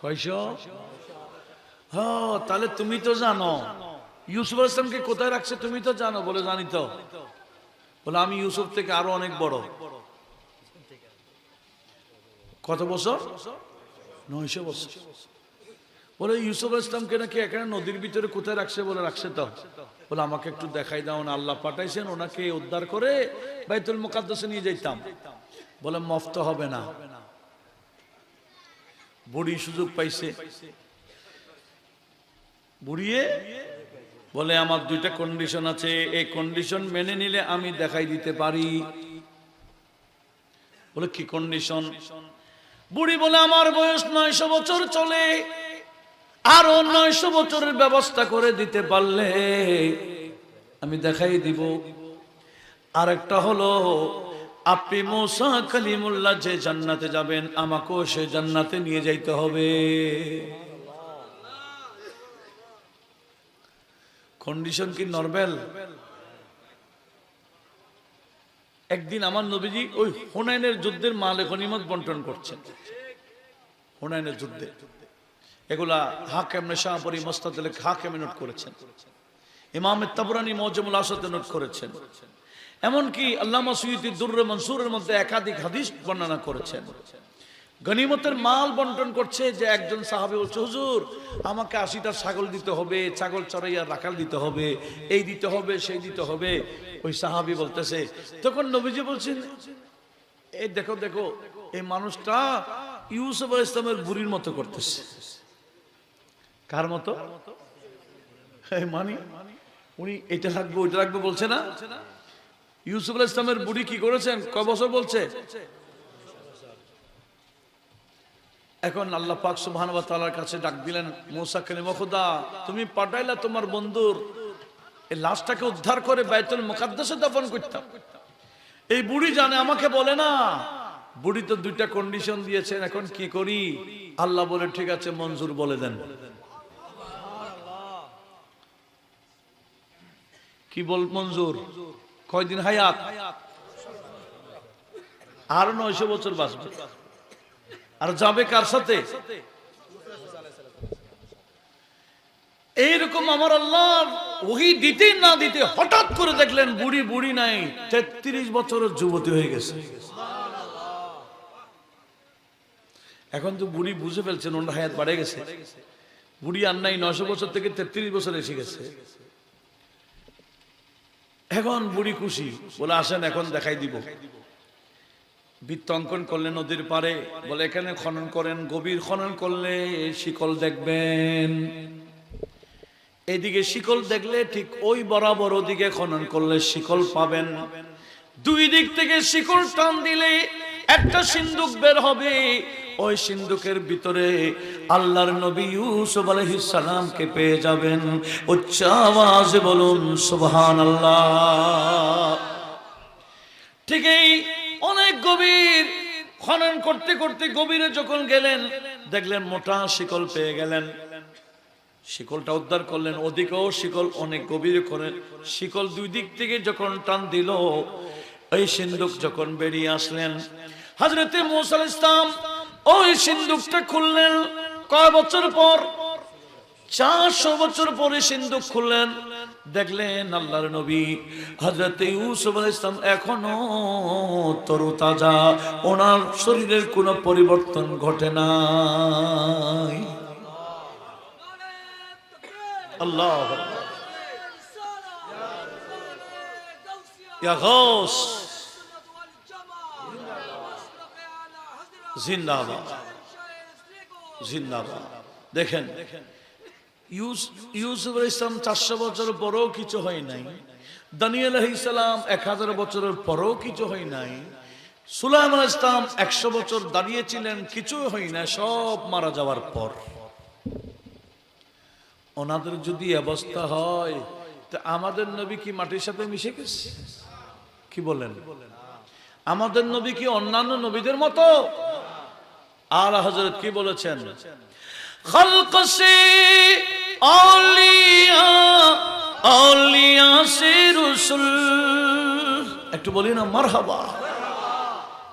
S1: কয়শো? হ্যাঁ, তাহলে তুমি তো জানো ইউসুফ আলাইহিস সালামকে কোথায় রাখছে, তুমি তো জানো। বলে জানি তো। বলে আমি ইউসুফ থেকে আরো অনেক বড়। কত বছর? 900 বছর। বলে ইউসুফ আলাইহিস সালামকে নাকি এখানে নদীর ভিতরে কোথায় রাখছে? বলে রাখছে তো। বলে আমাকে একটু দেখাই দাও না, আল্লাহ পাঠাইছেন ওনাকে উদ্ধার করে বাইতুল মুকাদ্দাসে নিয়ে যাইতাম। বলে মফত হবে না। বুড়ি সুযোগ পাইছে, বুড়িয়ে বলে আমার দুইটা কন্ডিশন আছে, এই কন্ডিশন মেনে নিলে আমি দেখাই দিতে পারি। বলে কি কন্ডিশন? বুড়ি বলে আমার বয়স 900 বছর চলে, আরো 900 বছরের ব্যবস্থা করে দিতে পারলে আমি দেখাই দিব। আর একটা হলো আপনি মুসা কালিমুল্লাহ যে জান্নাতে যাবেন, আমাকেও সে জান্নাতে নিয়ে যাইতে হবে। কন্ডিশন কি নরমাল? একদিন আমার নবীজি ওই হুনাইনের যুদ্ধের মালে গনিমত বন্টন করছেন। হুনাইনের যুদ্ধে এগুলা হাকিম নেশাপুরী মুস্তাদলিক হাকিমে নোট করেছেন, ইমাম তাবরানী মুআজ্জামুল আওসাতে নোট করেছেন, এমনকি আল্লামা সুয়ুতী দুররে মনসুরের মধ্যে একাধিক হাদিস বর্ণনা করেছেন। গনিমতের মাল বন্টন করছে, যে একজন সাহাবী বলছে, হুজুর আমাকে 80টা ছাগল দিতে হবে, ছাগল চড়াইয়া রাখাল দিতে হবে, এই দিতে হবে, সেই দিতে হবে। ওই সাহাবী বলতেছে, তখন নবীজি বলছেন, এই দেখো দেখো এই মানুষটা ইউসুফ আলাইহিস সালামের বুড়ির মতো করতেছে। কার মতো? মানে উনি এটা রাখবো ওইটা রাখবো বলছে না। ইউসুফ আলাইহিস সালামের বুড়ি কি করেছেন? কয় বছর বলছে? এখন আল্লাহ পাক সুবহানাহু ওয়া তাআলার কাছে ডাক দিলেন, মুসা কালিমা খোদা তুমি পাঠাইলা তোমার বন্ধুর এই লাশটাকে উদ্ধার করে বাইতুল মুকাদ্দাসে দাফন করতাম। এই বুড়ি জানে, আমাকে বলে না। বুড়ি তো দুইটা কন্ডিশন দিয়েছেন, এখন কি করি? আল্লাহ বলে ঠিক আছে মঞ্জুর, বলে দেন। কি বল মঞ্জুর? কয়দিন হায়াত? আর 900 বছর বাঁচবে। আর যাবে কার সাথে? এইরকম আমার আল্লাহ ওহী দিতে না দিতে হঠাৎ করে দেখলেন বুড়ি বুড়ি নাই, 33 বছরের যুবতী হয়ে গেছে। এখন তো বুড়ি বুঝে ফেলছেন ওনার হায়াত বাড়ে গেছে। বুড়ি আর নাই, 900 বছর থেকে 33 বছর এসে গেছে। এখন বুড়ি খুশি, বলে আসেন এখন দেখাই দিব। বৃত্ত অঙ্কন করলেন নদীর পারে, বলে এখানে খনন করেন, গভীর খনন করলে শিকল দেখবেন। এদিকে শিকল দেখলে ঠিক ওই বরাবর ওদিকে খনন করলে শিকল পাবেন। দুই দিক থেকে শিকল টান দিলে একটা সিন্দুক বের হবে। ওই সিন্দুকের ভিতরে আল্লাহর নবী ইউসুফ আলাইহিস সালামকে পেয়ে যাবেন। উচ্চ আওয়াজে বলুন সুবহানাল্লাহ। ঠিক এই অনেক গভীর খনন করতে করতে গভীরে যখন গেলেন, দেখলেন মোটা শিকল পেয়ে গেলেন। শিকলটা উদ্ধার করলেন, ওদিকেও শিকল অনেক গভীরে করে শিকল দুই দিক থেকে যখন টান দিল, ওই সিন্দুক যখন বেরিয়ে আসলেন, হযরতে মূসা আলাইহিস সালাম ওই সিন্দুকটা খুললেন। কয় বছর পর? 400 বছর পরে সিন্দুক খুললেন। দেখলেন আল্লাহর নবী হযরতে ইউসুফ আলাইহিস সালাম এখনো তরতাজা, ওনার শরীরের কোনো পরিবর্তন ঘটে নাই। আল্লাহ ইয়া গাউস জিন্দাবাদ জিন্দাবাদ। দেখেন ইউসুফ আলাইহিস সালাম 400 বছর পরেও কিছু হয় নাই। দানিয়েল আলাইহিস সালাম 1000 বছরের পরেও কিছু হয় নাই। সুলাইমান আলাইহিস সালাম 100 বছর দাঁড়িয়েছিলেন, কিছু হয় না, সব মারা যাওয়ার পর। ওনাদের যদি অবস্থা হয়, তা আমাদের নবী কি মাটির সাথে মিশে গেছে? কি বলেন? আমাদের নবী কি অন্যান্য নবীদের মতো? আলা হযরত কি বলেছেন? खल्क से औलिया, औलिया से रसूल। একটু বলি না মারহাবা।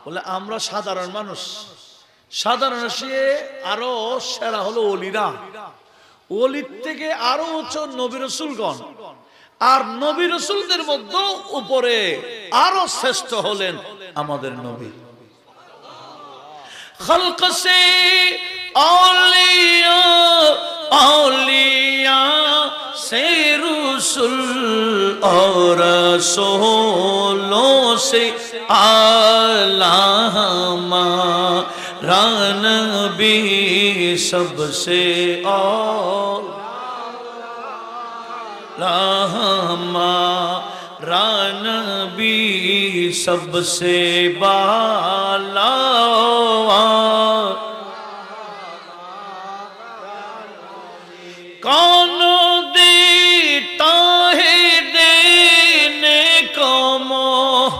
S1: বলে আমরা সাধারণ মানুষ, সাধারণ সে আরো সেরা হলো ওলিরা, ওলির থেকে আরো উচ্চ নবী রাসূলগণ, আর নবী রাসূলদের মধ্যে উপরে আরো শ্রেষ্ঠ হলেন আমাদের নবী। खल्क से औलिया, औलिया से रसूल, और रसूलों से आला हमारा नबी सबसे आला हमारा नबी सबसे बाला। कौन देता है देने को मोह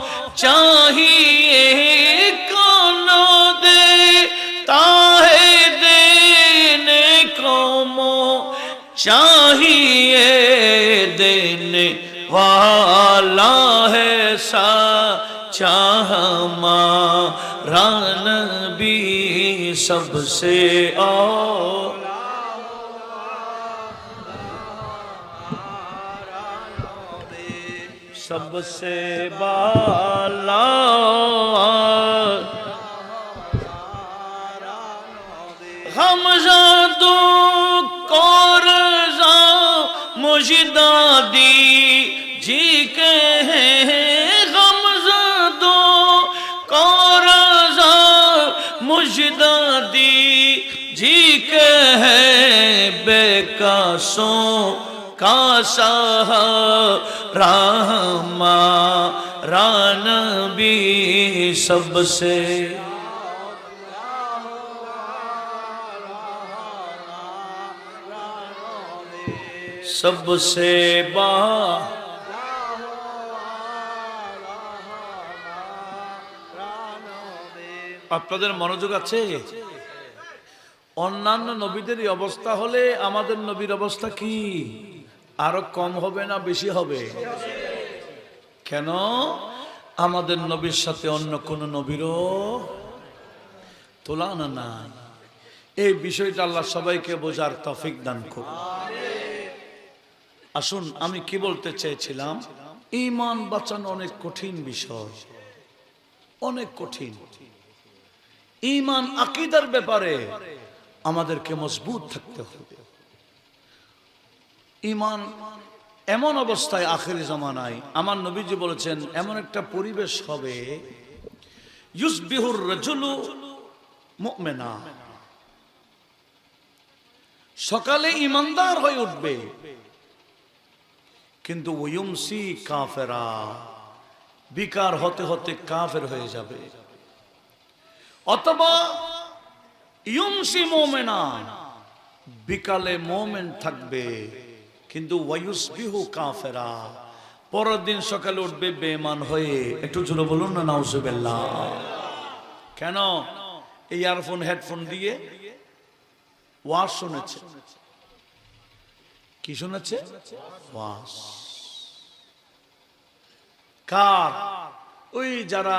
S1: चाहिए, कौन देता है देने को मोह चाहिए, देने वाला है सच्चा हमारा नबी सबसे सबसे बाला। हमजादों को रज़ा मुजदादी जी के हैं, हमजादों को रज़ा मुजदादी जी के हैं, बेकासों का सहारा हमारा नबी सबसे सबसे আপনাদের মনোযোগ আছে? অন্যান্য নবীদের অবস্থা হলে আমাদের নবীর অবস্থা কি? আরো কম হবে না বেশি হবে? কেন? আমাদের নবীর সাথে অন্য কোন নবীরও তুলনা নাই। এই বিষয়টা আল্লাহ সবাইকে বোঝার তৌফিক দান করুন। আসুন, আমি কি বলতে চেয়েছিলাম, ঈমান বাঁচানো অনেক কঠিন বিষয়, অনেক কঠিন। ঈমান আকীদার ব্যাপারে আমাদেরকে মজবুত থাকতে হবে। ঈমান এমন অবস্থায় আখিরি জামানায় আমার নবীজি বলেছেন, এমন একটা পরিবেশ হবে, ইউসবিহুর রাজুলু মুমিনা, সকালে ঈমানদার হয়ে উঠবে, কিন্তু ওয়ুমসি কাফেরা, বিকার হতে হতে কাফের হয়ে যাবে। অথবা ইউমসি মুমিনা, বিকালে মুমিন থাকবে কিন্তু ওয়ায়ুসবিহু কাফেরা, পরের দিন সকালে উঠবে বেঈমান হয়ে। একটু জোরে বলুন না নাউজুবিল্লাহ। কেন? এই ইয়ারফোন হেডফোন দিয়ে ওয়াজ শুনেছে। কি শুনেছে? ওয়াজ। কার? ওই যারা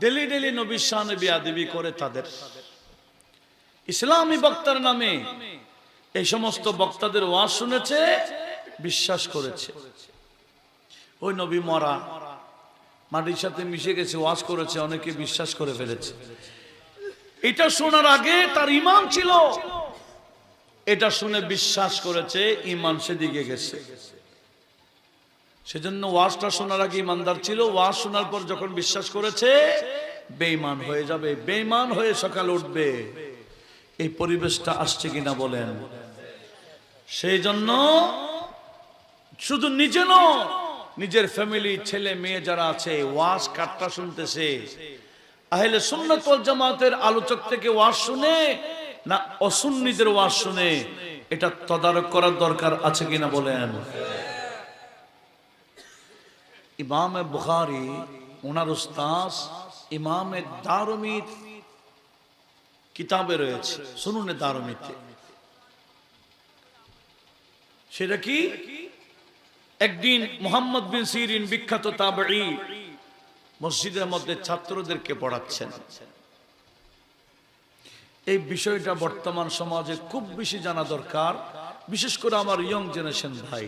S1: ডেলি ডেলি নবীর শানে বেয়াদবি করে তাদের। ইসলামী বক্তার নামে এই সমস্ত বক্তাদের ওয়াজ শুনেছে, বিশ্বাস করেছে। ওই নবী মরা, মাটির সাথে মিশে গেছে, ওয়াজ করেছে, অনেকে বিশ্বাস করে ফেলেছে। এটা শোনার আগে তার ঈমান ছিল, এটা শুনে বিশ্বাস করেছে, ঈমান সেদিকে গেছে। সেজন্য ওয়াজটা শোনার আগে ঈমানদার ছিল, ওয়াজ শোনার পর যখন বিশ্বাস করেছে বেঈমান হয়ে যাবে, বেঈমান হয়ে সকালে উঠবে। এই পরিবেশটা আসছে কিনা বলেন? সেই জন্য শুধু নিজে নয়, নিজের ফ্যামিলি, ছেলে মেয়ে যারা আছে, ওয়াজ কাটটা শুনতেছে, আহলে সুন্নাত ওয়াল জামাতের আলোচক থেকে ওয়াজ শুনে না অসুন্নিদের ওয়াজ শুনে, এটা তদারক করার দরকার আছে কিনা বলেন? ইমাম বুখারী ওনার উস্তাদ ইমাম দারমি কিতাবে রয়েছে, সুনুনে দারমিতে সেটা কি? একদিন মুহাম্মদ বিন সিরিন বিখ্যাত তাবেঈ মসজিদের মধ্যে ছাত্রদেরকে পড়াচ্ছেন। এই বিষয়টা বর্তমান সমাজে খুব বেশি জানা দরকার, বিশেষ করে আমার ইয়ং জেনারেশন ভাই।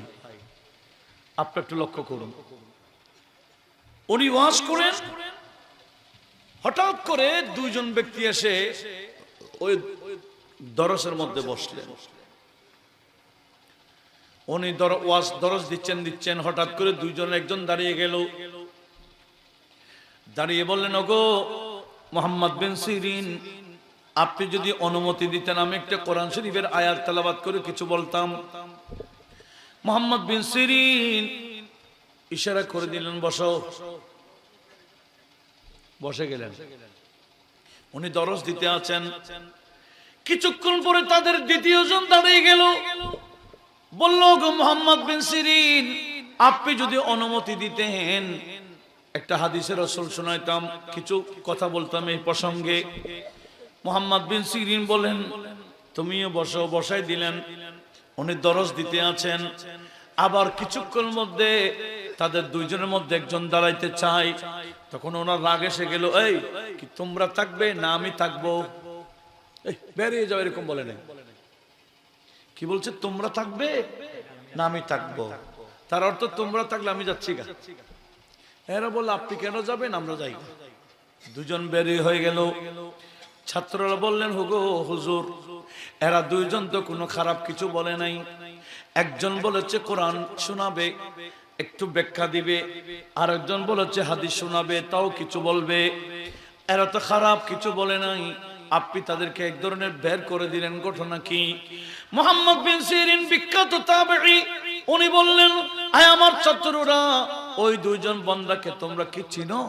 S1: আপনি একটু লক্ষ্য করুন, উনি ওয়াজ করেন, হঠাৎ করে দুইজন ব্যক্তি এসে ওই দরসের মধ্যে বসলেন। উনি ওয়াজ দরস দিচ্ছেন, হঠাৎ করে দুইজন, একজন দাঁড়িয়ে গেল, দাঁড়িয়ে বললেন, ওগো মুহাম্মদ বিন সিরিন, আপনি যদি অনুমতি দিতেন আমি একটা কোরআন শরীফের আয়াত তেলাওয়াত করে কিছু বলতাম। মুহাম্মদ বিন সিরিন ইশারা করে দিলেন, বসো। বসে গেলেন। উনি দরস দিতে আছেন। কিছুক্ষণ পরে তাদের দ্বিতীয় জন দাঁড়িয়ে গেল, বলল, গো মুহাম্মদ বিন সিরিন, আপনি যদি অনুমতি দিতেন একটা হাদিসের রাসূল শোনাইতাম, কিছু কথা বলতাম এই প্রসঙ্গে। মুহাম্মদ বিন সিরিন বলেন, তুমিও বসো। বসাই দিলেন। উনি দরস দিতে আছেন। আবার কিছুক্ষণ মধ্যে তাদের দুইজনের মধ্যে একজন দাঁড়াইতে চায়। তখন ওনার রাগ এসে গেল, এই কি তোমরা থাকবে না আমি থাকবো? বেরিয়ে যাও, এরকম বলে নেই। কি বলছে? তোমরা থাকবে না আমি থাকবো? তার অর্থ তোমরা থাকলে আমি যাচ্ছি গা। এরা বলল, আপনি কেন যাবেন? আমরা যাই। দুজন বেরিয়ে হয়ে গেল। ছাত্ররা বললেন, হুগো হুজুর, এরা দুইজন তো কোনো খারাপ কিছু বলে নাই। একজন বলেছে কোরআন শোনাবে, একটু ব্যাখ্যা দিবে, আর একজন বলেছে হাদিস শোনাবে, তাও কিছু বলবে। এরা তো খারাপ কিছু বলে নাই, আপনি তাদেরকে এক ধরনের বের করে দিলেন, ঘটনা কি? মুহাম্মদ বিন সিরিন বিখ্যাত তাবেঈ, উনি বললেন, আয় আমার ছাত্ররা, ওই দুইজন বান্দাকে তোমরা কি চিনো?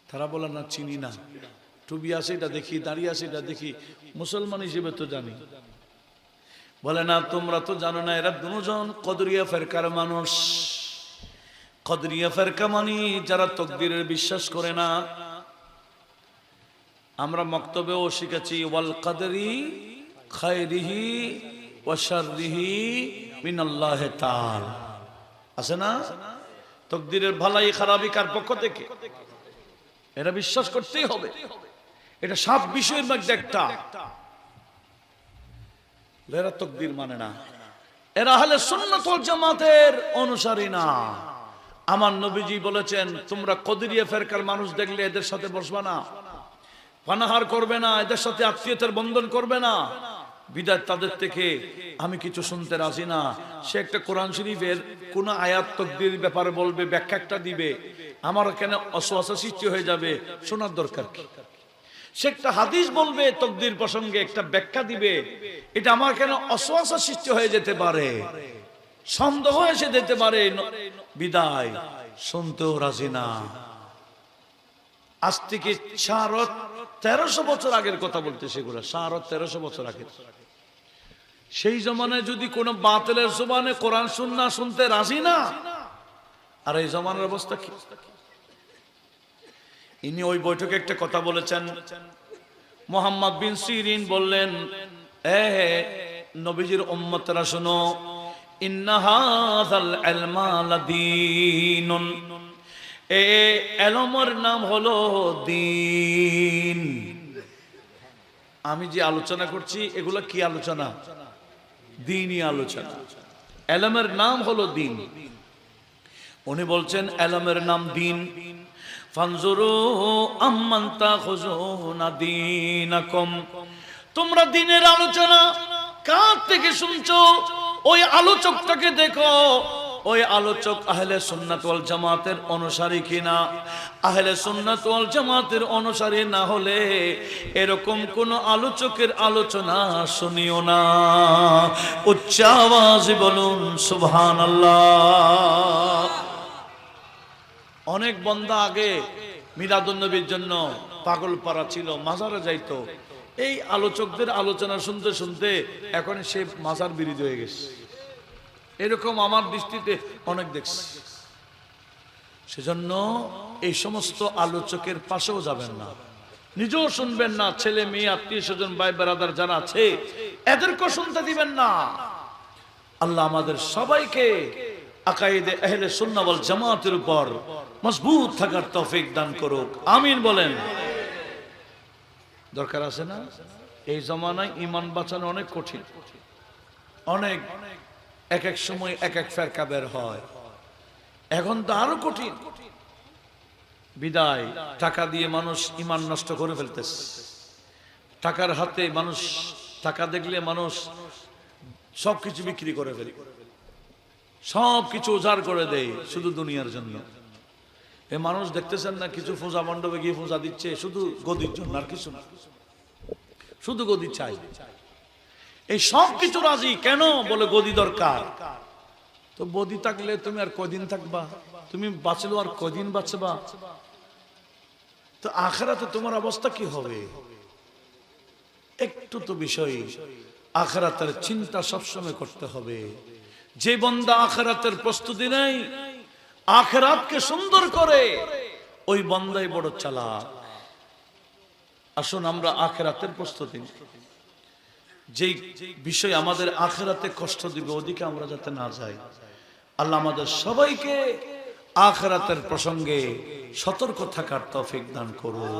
S1: তারা বলে, না চিনি না। টুপি আছে এটা দেখি, দাঁড়িয়ে আছে এটা দেখি, মুসলমান হিসেবে তো জানি। বলে, না তোমরা তো জানো না, এরা দুজন কদরিয়া ফেরকার মানুষ। কদরিয়া ফেরকা মানে যারা তাকদীরের বিশ্বাস করে না। আমরা মক্তবেও শিখেছি, ওয়াল কদরি খায়রিহি ওয়া শাররিহি মিনাল্লাহি তাআলা, আছে না? তাকদীরের ভালাই খারাপই কার পক্ষ থেকে, এরা বিশ্বাস করতেই হবে। এটা সব বিষয়ের মধ্যে একটা। এরা তাকদীর মানে না, এরা আহলে সুন্নাত ওয়াল জামাতের অনুসারী না। আমার নবীজি বলেছেন, তোমরা কদরিয়া ফেরকার মানুষ দেখলে এদের সাথে বসবা না, পানাহার করবে না, এদের সাথে আত্মীয়তার বন্ধন করবে না। বিদায় তাদের থেকে আমি কিছু শুনতে রাজি না। সে একটা কোরআন শরীফের কোন আয়াত তাকদীরের ব্যাপারে বলবে, ব্যাখ্যা একটা দিবে, আমার কেন অসুয়াশা সৃষ্টি হয়ে যাবে, শোনার দরকার কি? সে একটা হাদিস বলবে তাকদীর প্রসঙ্গে, একটা ব্যাখ্যা দিবে, এটা আমার কেন অসুয়াশা সৃষ্টি হয়ে যেতে পারে, সন্দেহ এসে যেতে পারে, বিদায় শুনতেও রাজি না। আজ থেকে 1300 বছর আগের কথা বলতে, সেগুলো 1300 বছর আগে। সেই জমানায় যদি কোনো বাতিলের জবানে কোরআন সুন্নাহ শুনতে রাজি না, আর এই জমানার অবস্থা কি? ইনি ওই বৈঠকে একটা কথা বলেছেন। মুহাম্মদ বিন সিরিন বললেন, নবীজির উম্মতরা শুনো, ইন্না হাযাল ইলমা লাদীনুন, এই ইলমের নাম হলো দ্বীন। আমি যে আলোচনা করছি এগুলো কি আলোচনা? দ্বীনি আলোচনা। ইলমের নাম হলো দ্বীন। উনি বলছেন ইলমের নাম দ্বীন। ফানজুরু আম্মান তাখুযুনা দীনাকুম, তোমরা দ্বীনের আলোচনা কার থেকে শুনছো, ওই আলোচকটাকে দেখো, ওই আলোচক আহলে সুন্নাত ওয়াল জামাতের অনুসারী কিনা। আহলে সুন্নাত ওয়াল জামাতের অনুসারী না হলে এরকম কোন আলোচকের আলোচনা শুনিও না। উচ্চ আওয়াজে বলুন সুবহানাল্লাহ। অনেক বান্দা আগে মিলাদুন নবীর জন্য পাগল পারা ছিল, মাজারে যাইতো। এই আলোচকদের আলোচনা শুনতে শুনতে এখন সে মাজার বিরোধী হয়ে গেছে। এরকম আমার দৃষ্টিতে অনেক দেখছি। সেজন্য এই সমস্ত আলোচকের পাশেও যাবেন না, নিজেও শুনবেন না, ছেলে মেয়ে আত্মীয় স্বজন ভাই বেরাদার যারা আছে এদেরকেও শুনতে দিবেন না। আল্লাহ আমাদের সবাইকে আকায়েদে আহলে সুন্নাহ ওয়াল জামাতের উপর মজবুত থাকার তৌফিক দান করুক, আমিন বলেন। দরকার আছে না? এই জমানায় ঈমান বাঁচানো অনেক কঠিন, অনেক এক এক সময় এক এক ফেরকা বের হয়, এখন তো আরো কঠিন। বিদায় টাকা দিয়ে মানুষ ঈমান নষ্ট করে ফেলতেছে। টাকার হাতে মানুষ, টাকা দেখলে মানুষ সবকিছু বিক্রি করে ফেলে, সবকিছু উজাড় করে দেয় শুধু দুনিয়ার জন্য। এ মানুষ দেখতেছেন না, কিছু পূজা মণ্ডপে গিয়ে পূজা দিচ্ছে শুধু গদির জন্য, আর কিছু না, শুধু গদি চাই। এই সব কিছু রাজি কেন? বলে গদি দরকার। তো গদি থাকলে তুমি আর কদিন থাকবা? তুমি বাঁচলো আর কদিন বাঁচবা? তো আখিরাতে তোমার অবস্থা কি হবে? একটু তো বিষয় আখিরাতের চিন্তা সবসময় করতে হবে। যে বান্দা আখিরাতের প্রস্তুতি নেই, আখিরাতকে সুন্দর করে, ওই বান্দাই বড় চালাক। আসুন আমরা আখিরাতের প্রস্তুতি নিই। যেই বিষয় আমাদের আখিরাতে কষ্ট দিবে ওদিকে আমরা যাতে না যাই। আল্লাহ আমাদের সবাইকে আখিরাতের প্রসঙ্গে সতর্ক থাকার তৌফিক দান করুন।